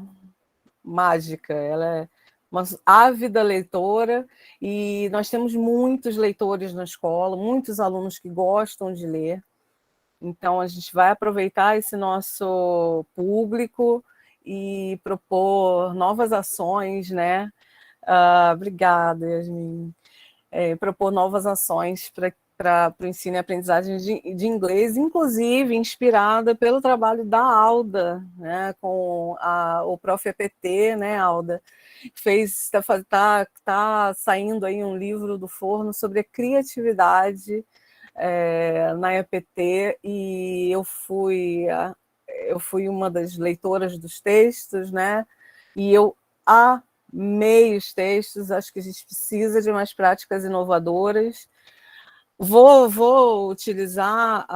D: mágica, ela é uma ávida leitora, e nós temos muitos leitores na escola, muitos alunos que gostam de ler. Então, a gente vai aproveitar esse nosso público e propor novas ações, né? Obrigada, Yasmin. Propor novas ações para o ensino e aprendizagem de inglês, inclusive inspirada pelo trabalho da Alda, né? Com o Prof. EPT, né, Alda? Tá saindo aí um livro do forno sobre a criatividade na EPT, e eu fui uma das leitoras dos textos, né? E eu amei os textos, acho que a gente precisa de umas práticas inovadoras. Vou utilizar,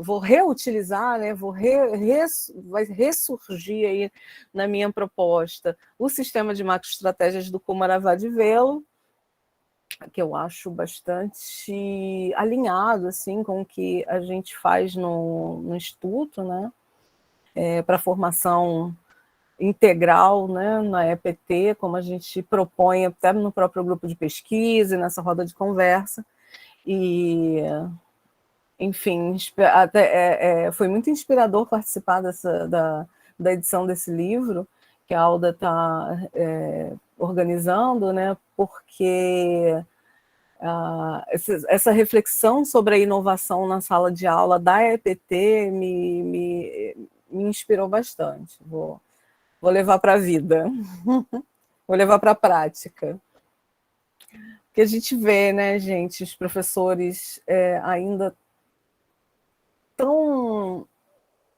D: vou reutilizar, né? Vai ressurgir aí na minha proposta o sistema de macroestratégias do Kumaravat Velo, que eu acho bastante alinhado assim, com o que a gente faz no Instituto, né? Para formação integral, né? Na EPT, como a gente propõe até no próprio grupo de pesquisa e nessa roda de conversa. E, enfim, foi muito inspirador participar da edição desse livro, que a Alda está organizando, né? Porque essa reflexão sobre a inovação na sala de aula da EPT me inspirou bastante. Vou levar para a vida, vou levar para a prática. Que a gente vê, né, gente, os professores ainda tão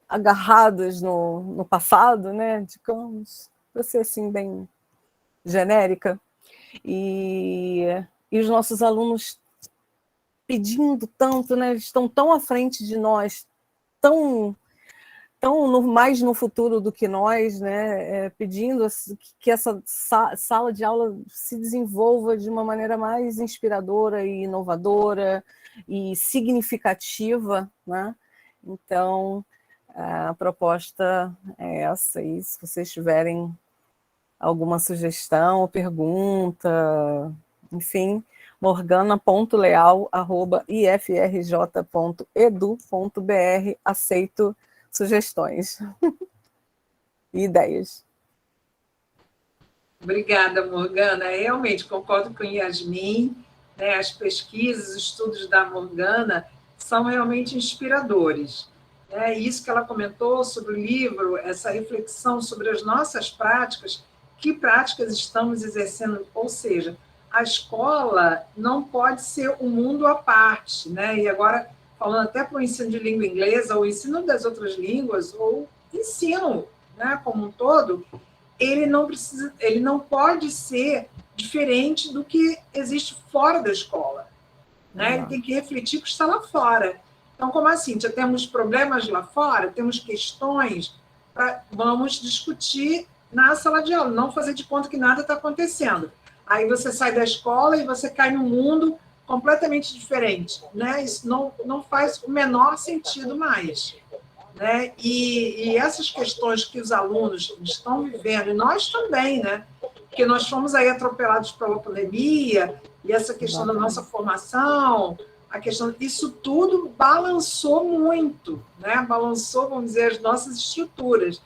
D: agarrados no passado, né, digamos, para ser assim bem genérica, e os nossos alunos pedindo tanto, né, eles estão tão à frente de nós, tão mais no futuro do que nós, né, pedindo que essa sala de aula se desenvolva de uma maneira mais inspiradora e inovadora e significativa, né? Então, a proposta é essa, e se vocês tiverem alguma sugestão ou pergunta, enfim, morgana.leal@ifrj.edu.br, aceito sugestões e ideias.
B: Obrigada, Morgana. Realmente, concordo com Yasmin, né? As pesquisas, os estudos da Morgana são realmente inspiradores. Né? Isso que ela comentou sobre o livro, essa reflexão sobre as nossas práticas, que práticas estamos exercendo, ou seja, a escola não pode ser um mundo à parte, né? E agora, falando até para o ensino de língua inglesa, ou ensino das outras línguas, ou ensino, né, como um todo, ele não pode ser diferente do que existe fora da escola, né? Ele tem que refletir o que está lá fora. Então, como assim? Já temos problemas lá fora, temos questões, vamos discutir na sala de aula, não fazer de conta que nada está acontecendo. Aí você sai da escola e você cai num mundo completamente diferente, né? Isso não faz o menor sentido mais. Né? E essas questões que os alunos estão vivendo, e nós também, né? Porque nós fomos aí atropelados pela pandemia, e essa questão da nossa formação, a questão, isso tudo balançou muito, né? Balançou, vamos dizer, as nossas estruturas.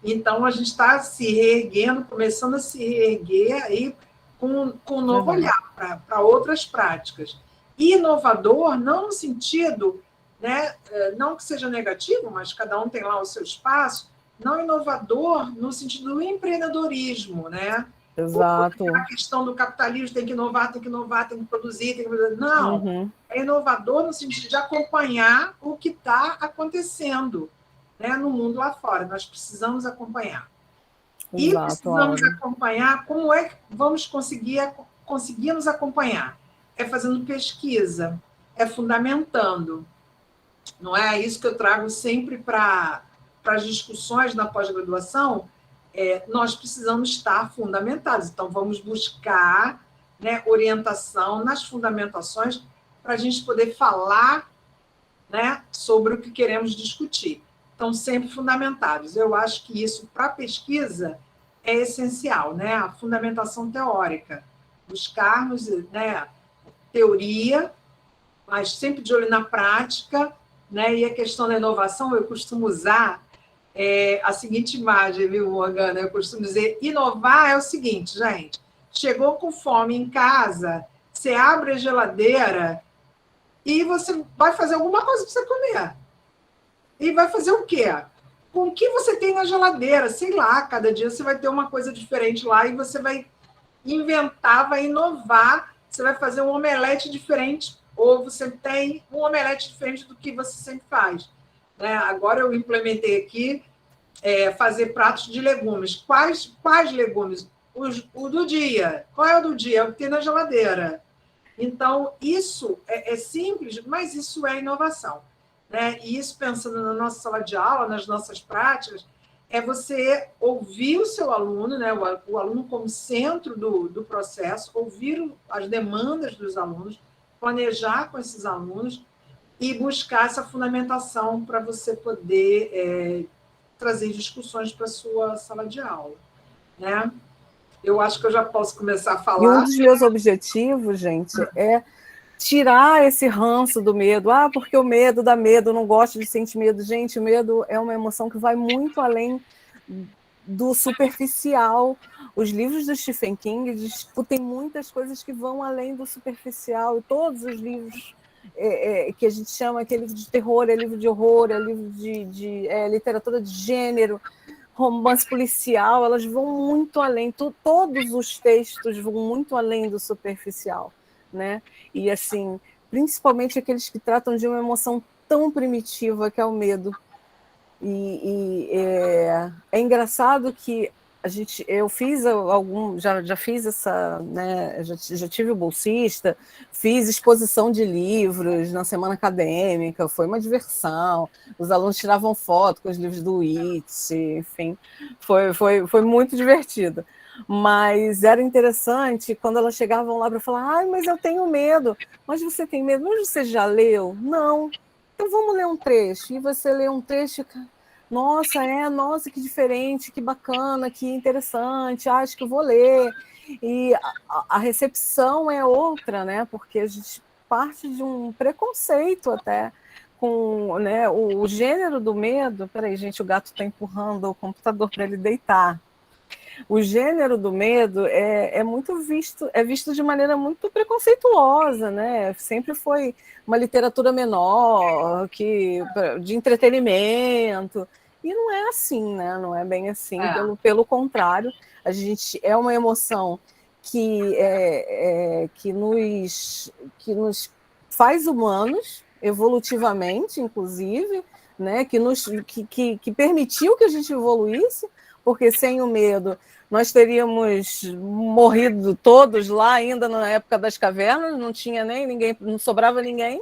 B: Então, a gente está se reerguendo, começando a se reerguer aí com um novo olhar para outras práticas. E inovador, não no sentido, né, não que seja negativo, mas cada um tem lá o seu espaço, não inovador no sentido do empreendedorismo, né?
D: Exato.
B: A questão do capitalismo, tem que inovar, tem que inovar, tem que produzir, tem que produzir. Não, é inovador no sentido de acompanhar o que está acontecendo, né, no mundo lá fora. Nós precisamos acompanhar. E precisamos acompanhar, como é que vamos conseguimos acompanhar? É fazendo pesquisa, é fundamentando. Não é isso que eu trago sempre para as discussões na pós-graduação, nós precisamos estar fundamentados. Então, vamos buscar, né, orientação nas fundamentações para a gente poder falar, né, sobre o que queremos discutir. Então, sempre fundamentados. Eu acho que isso, para a pesquisa, é essencial, né? A fundamentação teórica. Buscarmos, né, teoria, mas sempre de olho na prática, né? E a questão da inovação, eu costumo usar a seguinte imagem, viu, Morgana? Eu costumo dizer, inovar é o seguinte, gente, chegou com fome em casa, você abre a geladeira e você vai fazer alguma coisa para você comer. E vai fazer o quê? Com o que você tem na geladeira? Sei lá, cada dia você vai ter uma coisa diferente lá e você vai inventar, vai inovar, você vai fazer um omelete diferente, ou você tem um omelete diferente do que você sempre faz. Né? Agora eu implementei aqui fazer pratos de legumes. Quais legumes? O do dia. Qual é o do dia? É o que tem na geladeira. Então, isso é simples, mas isso é inovação. Né? E isso, pensando na nossa sala de aula, nas nossas práticas, é você ouvir o seu aluno, né? O aluno como centro do processo, ouvir as demandas dos alunos, planejar com esses alunos e buscar essa fundamentação para você poder trazer discussões para a sua sala de aula. Né? Eu acho que eu já posso começar a falar.
D: E um dos meus objetivos, gente, é tirar esse ranço do medo. Porque o medo dá medo, eu não gosto de sentir medo. Gente, o medo é uma emoção que vai muito além do superficial. Os livros do Stephen King discutem muitas coisas que vão além do superficial. E todos os livros que a gente chama, que é livro de terror, é livro de horror, é livro de literatura de gênero, romance policial, elas vão muito além. Todos os textos vão muito além do superficial. Né? E assim, principalmente aqueles que tratam de uma emoção tão primitiva que é o medo. E é engraçado que eu fiz já fiz essa, né? Já tive o bolsista, fiz exposição de livros na semana acadêmica, foi uma diversão. Os alunos tiravam foto com os livros do Itz, enfim, foi muito divertido. Mas era interessante quando elas chegavam lá para falar: mas eu tenho medo. Mas você tem medo? Mas você já leu? Não. Então vamos ler um trecho. E você lê um trecho, nossa, que diferente, que bacana, que interessante, acho que eu vou ler. E a recepção é outra, né? Porque a gente parte de um preconceito até com, né, o gênero do medo. Peraí, gente, o gato está empurrando o computador para ele deitar. o gênero do medo é muito visto de maneira muito preconceituosa, né? Sempre foi uma literatura menor, de entretenimento, e não é assim, né? Não é bem assim, pelo contrário, a gente é uma emoção que nos faz humanos, evolutivamente, inclusive, né? que permitiu que a gente evoluísse, porque sem o medo nós teríamos morrido todos lá ainda na época das cavernas, não tinha nem ninguém, não sobrava ninguém,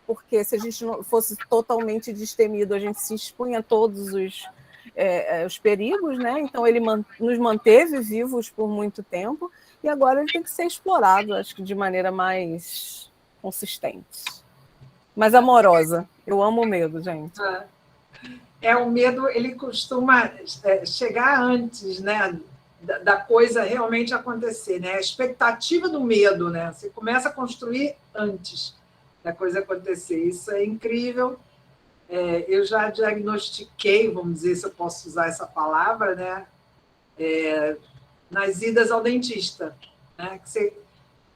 D: porque se a gente não fosse totalmente destemido, a gente se expunha a todos os perigos, né? Então ele nos manteve vivos por muito tempo, e agora ele tem que ser explorado, acho que de maneira mais consistente, mais amorosa. Eu amo o medo, gente.
B: O medo, ele costuma chegar antes, né, da coisa realmente acontecer, né? A expectativa do medo, né? Você começa a construir antes da coisa acontecer. Isso é incrível. Eu já diagnostiquei, vamos dizer, se eu posso usar essa palavra, né? Nas idas ao dentista, né?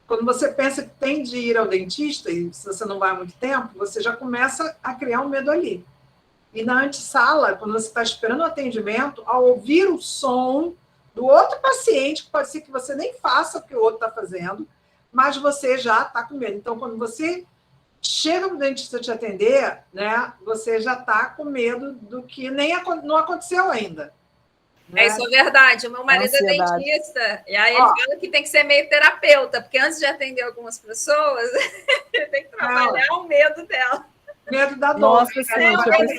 B: Quando você pensa que tem de ir ao dentista, e se você não vai há muito tempo, você já começa a criar um medo ali. E na antessala, quando você está esperando o atendimento, ao ouvir o som do outro paciente, que pode ser que você nem faça o que o outro está fazendo, mas você já está com medo. Então, quando você chega para o dentista te atender, né, você já está com medo do que não aconteceu ainda. Né?
F: Isso é verdade. O meu marido é dentista, e aí ele fala que tem que ser meio terapeuta, porque antes de atender algumas pessoas, ele tem que trabalhar o medo dela.
B: Medo da dor.
D: Nossa, gente,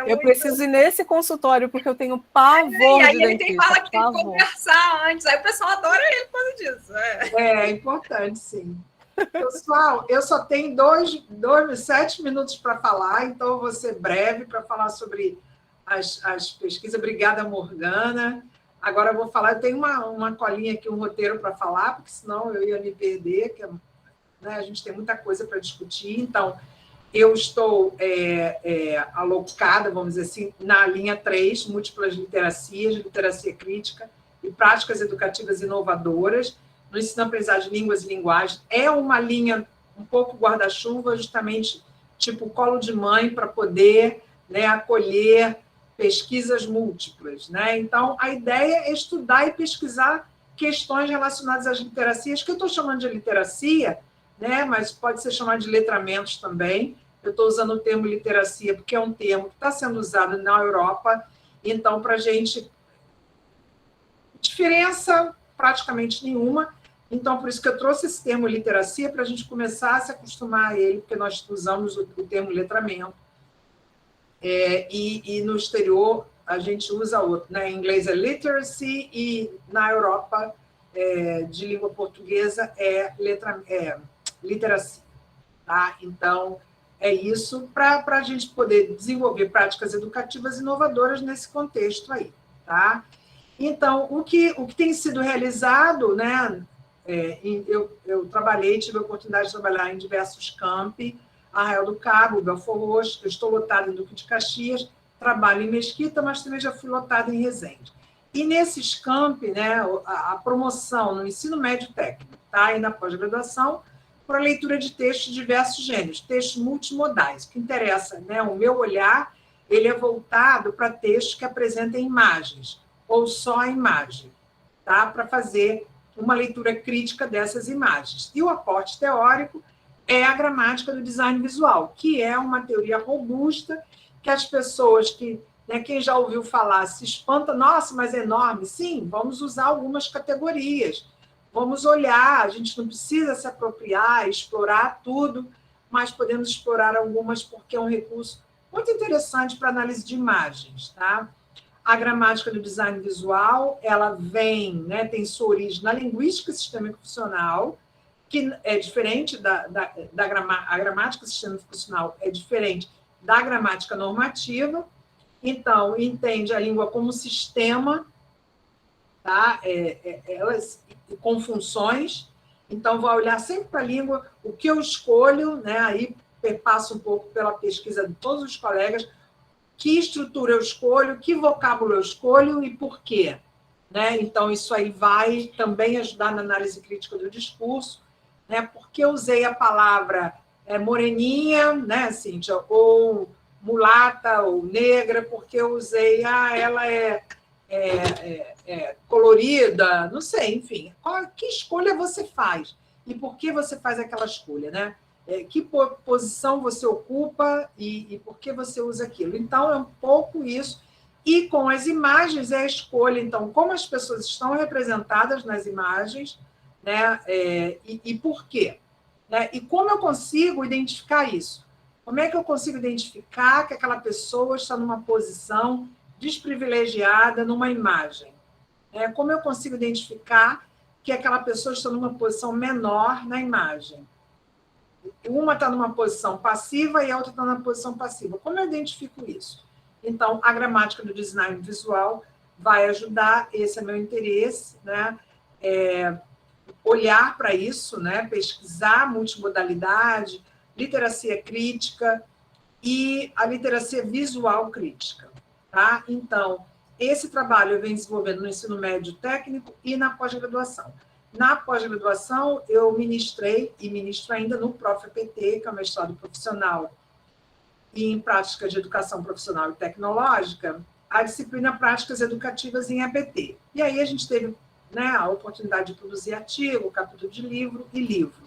D: eu preciso ir nesse consultório, porque eu tenho pavor
F: e aí
D: de
F: ele
D: dentista.
F: Tem fala que tem que conversar antes, aí o pessoal adora ele por causa disso.
B: É importante, sim. Pessoal, eu só tenho 7 minutos para falar, então eu vou ser breve para falar sobre as pesquisas. Obrigada, Morgana. Agora eu vou falar, eu tenho uma colinha aqui, um roteiro para falar, porque senão eu ia me perder, né, a gente tem muita coisa para discutir. Então, eu estou alocada, vamos dizer assim, na linha 3, múltiplas literacias, literacia crítica e práticas educativas inovadoras, no ensino-aprendizagem de línguas e linguagens. É uma linha um pouco guarda-chuva, justamente tipo colo de mãe, para poder, né, acolher pesquisas múltiplas. Né? Então, a ideia é estudar e pesquisar questões relacionadas às literacias, que eu estou chamando de literacia, né, mas pode ser chamado de letramentos também. Eu estou usando o termo literacia porque é um termo que está sendo usado na Europa, então, para a gente... Diferença praticamente nenhuma, então, por isso que eu trouxe esse termo literacia, para a gente começar a se acostumar a ele, porque nós usamos o termo letramento, e no exterior a gente usa outro, né? Em inglês é literacy, e na Europa, de língua portuguesa, literacia. Tá? Então, é isso para a gente poder desenvolver práticas educativas inovadoras nesse contexto aí. Tá? Então, o que tem sido realizado, né? Eu tive a oportunidade de trabalhar em diversos campi, Arraial do Cabo, Belford Roxo, eu estou lotada em Duque de Caxias, trabalho em Mesquita, mas também já fui lotada em Resende. E nesses campi, né, a promoção no ensino médio técnico, tá? E na pós-graduação, para leitura de textos de diversos gêneros, textos multimodais. O que interessa, né? O meu olhar, ele é voltado para textos que apresentem imagens, ou só a imagem, tá? Para fazer uma leitura crítica dessas imagens. E o aporte teórico é a gramática do design visual, que é uma teoria robusta que as pessoas que, né, quem já ouviu falar se espanta, nossa, mas é enorme. Sim, vamos usar algumas categorias, vamos olhar, a gente não precisa se apropriar, explorar tudo, mas podemos explorar algumas porque é um recurso muito interessante para análise de imagens, tá? A gramática do design visual, ela vem, né, tem sua origem na linguística sistêmica funcional, que é diferente a gramática sistêmica funcional é diferente da gramática normativa. Então, entende a língua como sistema, tá? Elas com funções. Então, vai olhar sempre para a língua, o que eu escolho, né? Aí passo um pouco pela pesquisa de todos os colegas, que estrutura eu escolho, que vocábulo eu escolho e por quê. né? Então, isso aí vai também ajudar na análise crítica do discurso, né? Porque eu usei a palavra moreninha, né, Cíntia, ou mulata, ou negra, porque eu usei, ela é colorida, não sei, enfim. Que escolha você faz? E por que você faz aquela escolha, né? Que posição você ocupa e por que você usa aquilo. Então, é um pouco isso. E com as imagens é a escolha, então, como as pessoas estão representadas nas imagens, né? E por quê? Né? E como eu consigo identificar isso? Como é que eu consigo identificar que aquela pessoa está numa posição desprivilegiada numa imagem? Como eu consigo identificar que aquela pessoa está numa posição menor na imagem? Uma está numa posição passiva e a outra está numa posição passiva. Como eu identifico isso? Então, a gramática do design visual vai ajudar, esse é meu interesse, né? Olhar para isso, né? Pesquisar multimodalidade, literacia crítica e a literacia visual crítica. Tá? Então, esse trabalho eu venho desenvolvendo no ensino médio técnico e na pós-graduação. Na pós-graduação, eu ministrei e ministro ainda no ProfEPT, que é o mestrado profissional e em prática de educação profissional e tecnológica, a disciplina Práticas Educativas em EPT. E aí a gente teve, né, a oportunidade de produzir artigo, capítulo de livro e livro.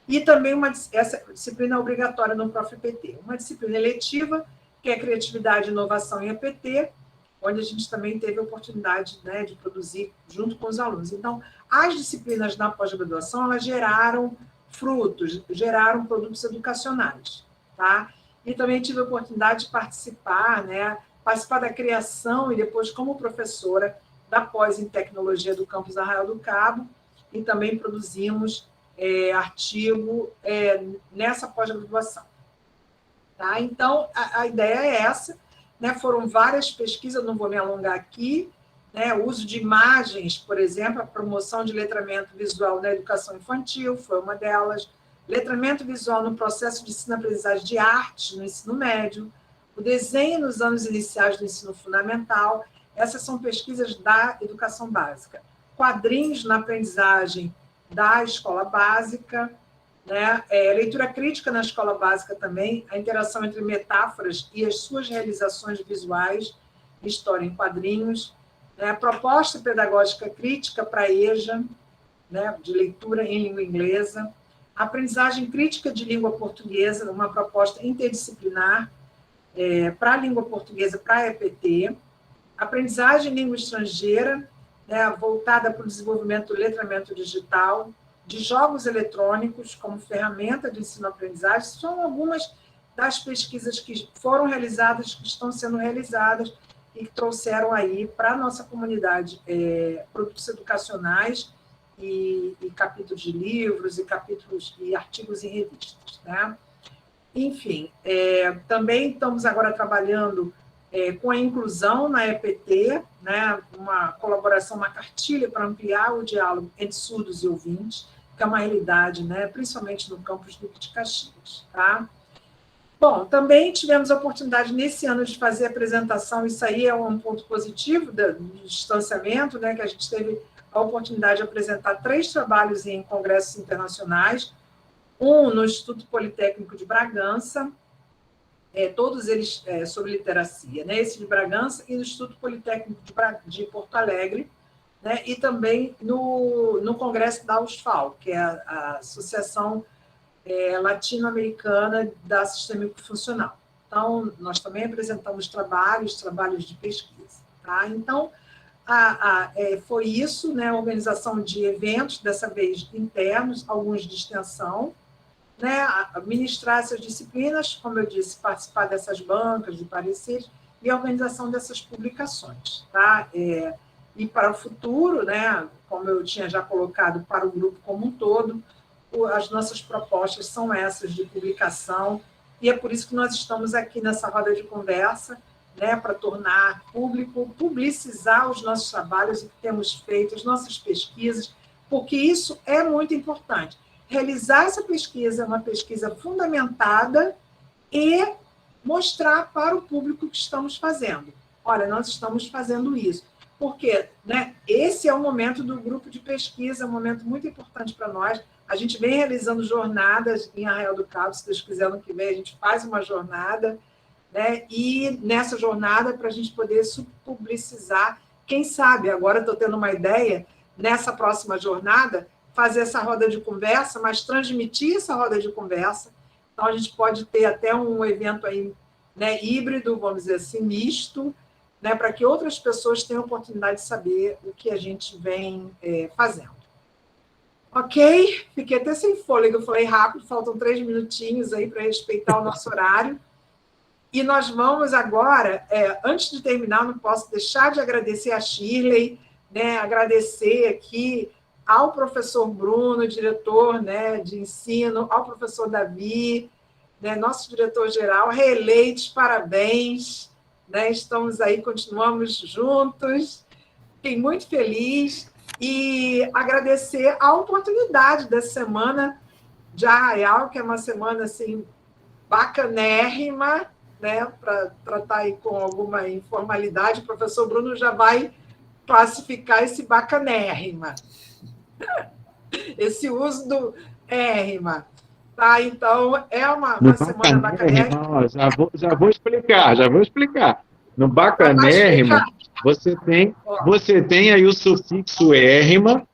B: E também essa disciplina obrigatória no ProfEPT. Uma disciplina eletiva, que é Criatividade e Inovação em EPT, onde a gente também teve a oportunidade, né, de produzir junto com os alunos. Então, as disciplinas na pós-graduação, elas geraram frutos, geraram produtos educacionais. Tá? E também tive a oportunidade de participar, né, participar da criação e depois como professora da pós em tecnologia do campus Arraial do Cabo, e também produzimos artigo nessa pós-graduação. Tá? Então, a ideia é essa, né? Foram várias pesquisas, não vou me alongar aqui, né? O uso de imagens, por exemplo, a promoção de letramento visual na educação infantil foi uma delas, letramento visual no processo de ensino-aprendizagem de artes no ensino médio, o desenho nos anos iniciais do ensino fundamental, essas são pesquisas da educação básica. Quadrinhos na aprendizagem da escola básica, né? Leitura crítica na escola básica também, a interação entre metáforas e as suas realizações visuais, história em quadrinhos, né? Proposta pedagógica crítica para a EJA, né? De leitura em língua inglesa, aprendizagem crítica de língua portuguesa, uma proposta interdisciplinar para a língua portuguesa, para a EPT, aprendizagem em língua estrangeira, né, voltada para o desenvolvimento do letramento digital, de jogos eletrônicos como ferramenta de ensino-aprendizagem, são algumas das pesquisas que foram realizadas, que estão sendo realizadas e que trouxeram aí para a nossa comunidade produtos educacionais e capítulos de livros e capítulos e artigos em revistas. Né? Enfim, também estamos agora trabalhando com a inclusão na EPT, né, uma colaboração, uma cartilha para ampliar o diálogo entre surdos e ouvintes, que é uma realidade, né, principalmente no campus Duque de Caxias. Tá? Bom, também tivemos a oportunidade nesse ano de fazer a apresentação, isso aí é um ponto positivo do distanciamento, né, que a gente teve a oportunidade de apresentar 3 trabalhos em congressos internacionais, um no Instituto Politécnico de Bragança, todos eles sobre literacia, né? Esse de Bragança e no Instituto Politécnico de Porto Alegre, né? E também no Congresso da USFAL, que é a Associação Latino-Americana da Sistêmico Funcional. Então, nós também apresentamos trabalhos de pesquisa. Tá? Então, foi isso, né? A organização de eventos, dessa vez internos, alguns de extensão, né, ministrar essas disciplinas, como eu disse, participar dessas bancas de pareceres e a organização dessas publicações. Tá? E para o futuro, né, como eu tinha já colocado para o grupo como um todo, as nossas propostas são essas de publicação, e é por isso que nós estamos aqui nessa roda de conversa, né, para tornar público, publicizar os nossos trabalhos, o que temos feito, as nossas pesquisas, porque isso é muito importante. Realizar essa pesquisa é uma pesquisa fundamentada e mostrar para o público que estamos fazendo. Olha, nós estamos fazendo isso. porque, né, esse é o momento do grupo de pesquisa, um momento muito importante para nós. A gente vem realizando jornadas em Arraial do Cabo, se Deus quiser, ano que vem a gente faz uma jornada, né, e nessa jornada, para a gente poder publicizar, quem sabe, agora estou tendo uma ideia, nessa próxima jornada, fazer essa roda de conversa, mas transmitir essa roda de conversa. Então, a gente pode ter até um evento aí, né, híbrido, vamos dizer assim, misto, né, para que outras pessoas tenham a oportunidade de saber o que a gente vem fazendo. Ok? Fiquei até sem fôlego, eu falei rápido, faltam 3 minutinhos aí para respeitar o nosso horário. E nós vamos agora, antes de terminar, não posso deixar de agradecer a Shirley, né, agradecer aqui ao professor Bruno, diretor, né, de ensino, ao professor Davi, né, nosso diretor-geral, reeleitos, parabéns, né, estamos aí, continuamos juntos, fiquei muito feliz, e agradecer a oportunidade dessa semana de Arraial, que é uma semana, assim, bacanérrima, né, para tratar aí com alguma informalidade, o professor Bruno já vai classificar esse bacanérrima, esse uso do érrima. Tá, então, é uma semana bacanérrima.
G: Já vou explicar. No bacanérrima, você tem aí o sufixo érrima,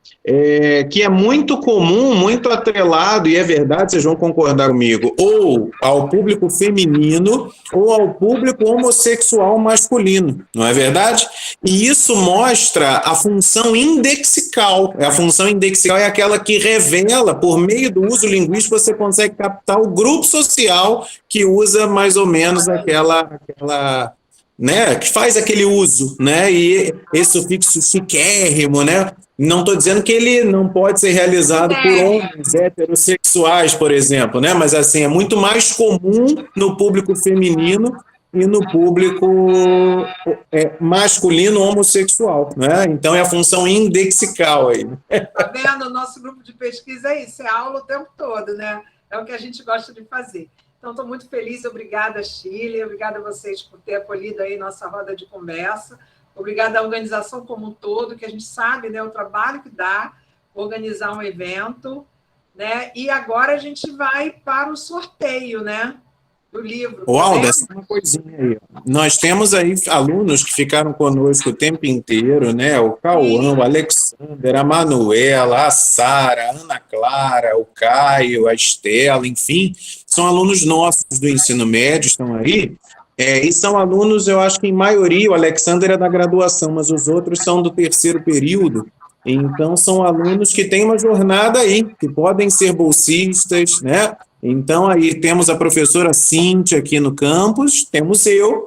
G: que é muito comum, muito atrelado, e é verdade, vocês vão concordar comigo, ou ao público feminino, ou ao público homossexual masculino, não é verdade? E isso mostra a função indexical. A função indexical é aquela que revela, por meio do uso linguístico, você consegue captar o grupo social que usa mais ou menos aquela né, que faz aquele uso, né, e esse sufixo chiquérrimo, né, não estou dizendo que ele não pode ser realizado por homens heterossexuais, por exemplo, né, mas assim, é muito mais comum no público feminino e no público masculino homossexual, né, então é a função indexical aí.
B: Tá vendo? O nosso grupo de pesquisa é isso, é aula o tempo todo, né, é o que a gente gosta de fazer. Então, estou muito feliz, obrigada, Chile, obrigada a vocês por ter acolhido aí nossa roda de conversa, obrigada à organização como um todo, que a gente sabe, né, o trabalho que dá organizar um evento, né, e agora a gente vai para o sorteio, né, do livro.
C: Alda, essa é uma coisinha aí. Nós temos aí alunos que ficaram conosco o tempo inteiro, né, o Cauã, o Alexander, a Manuela, a Sara, a Ana Clara, o Caio, a Estela, enfim, são alunos nossos do ensino médio, estão aí, e são alunos, eu acho que em maioria, o Alexander é da graduação, mas os outros são do terceiro período, então são alunos que têm uma jornada aí, que podem ser bolsistas, né? Então, aí temos a professora Cíntia aqui no campus, temos eu,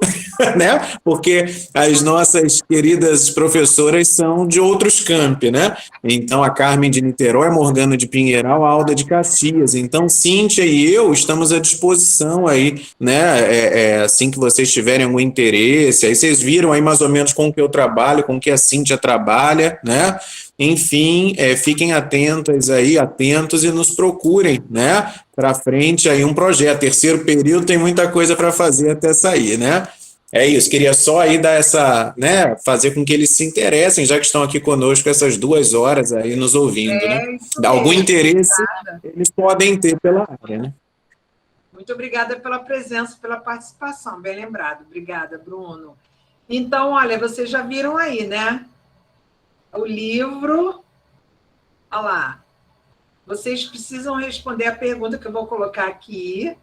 C: né? Porque as nossas queridas professoras são de outros campi, né? Então, a Carmen de Niterói, a Morgana de Pinheiral, a Alda de Caxias. Então, Cíntia e eu estamos à disposição aí, né? Assim que vocês tiverem algum interesse, aí vocês viram aí mais ou menos com o que eu trabalho, com o que a Cíntia trabalha, né? Enfim, fiquem atentas aí, atentos e nos procurem, né? Para frente aí um projeto. Terceiro período tem muita coisa para fazer até sair, né? É isso, queria só aí dar essa, né? Fazer com que eles se interessem, já que estão aqui conosco essas 2 horas aí nos ouvindo, né? Algum interesse eles podem ter pela área, né?
B: Muito obrigada pela presença, pela participação, bem lembrado. Obrigada, Bruno. Então, olha, vocês já viram aí, né? O livro, olha lá, vocês precisam responder a pergunta que eu vou colocar aqui,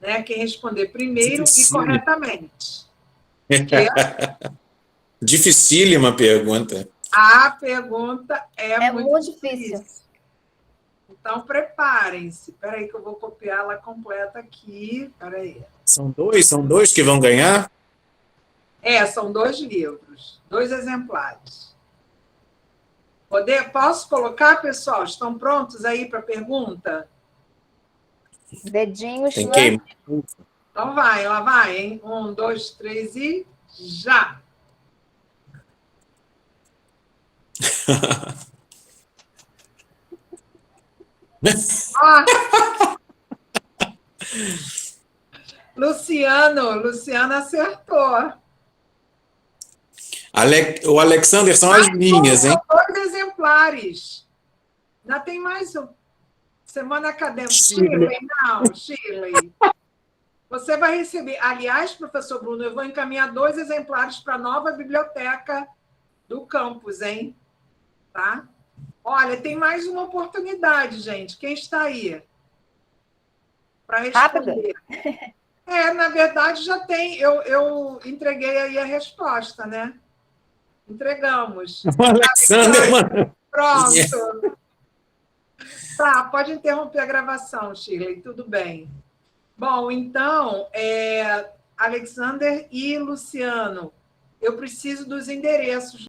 B: né? Quem responder primeiro e corretamente.
C: Dificílima pergunta.
B: A pergunta é
A: muito difícil.
B: Então, preparem-se. Espera aí que eu vou copiar ela completa aqui. Espera aí.
C: São dois que vão ganhar?
B: São 2 livros, 2 exemplares. Posso colocar, pessoal? Estão prontos aí para a pergunta?
A: Dedinhos.
C: Tem que...
B: Então vai, ela vai, hein? 1, 2, 3 e já! Luciano acertou.
C: O Alexander são as minhas, hein?
B: 2 exemplares. Ainda tem mais um. Semana Acadêmica. Shirley, não, Shirley. Você vai receber. Aliás, professor Bruno, eu vou encaminhar 2 exemplares para a nova biblioteca do campus, hein? Tá? Olha, tem mais uma oportunidade, gente. Quem está aí? Para responder. Na verdade, já tem. Eu entreguei aí a resposta, né? Entregamos.
C: O Alexander, mano.
B: Pronto.
C: Yeah.
B: Tá, pode interromper a gravação, Shirley, tudo bem. Bom, então, Alexander e Luciano, eu preciso dos endereços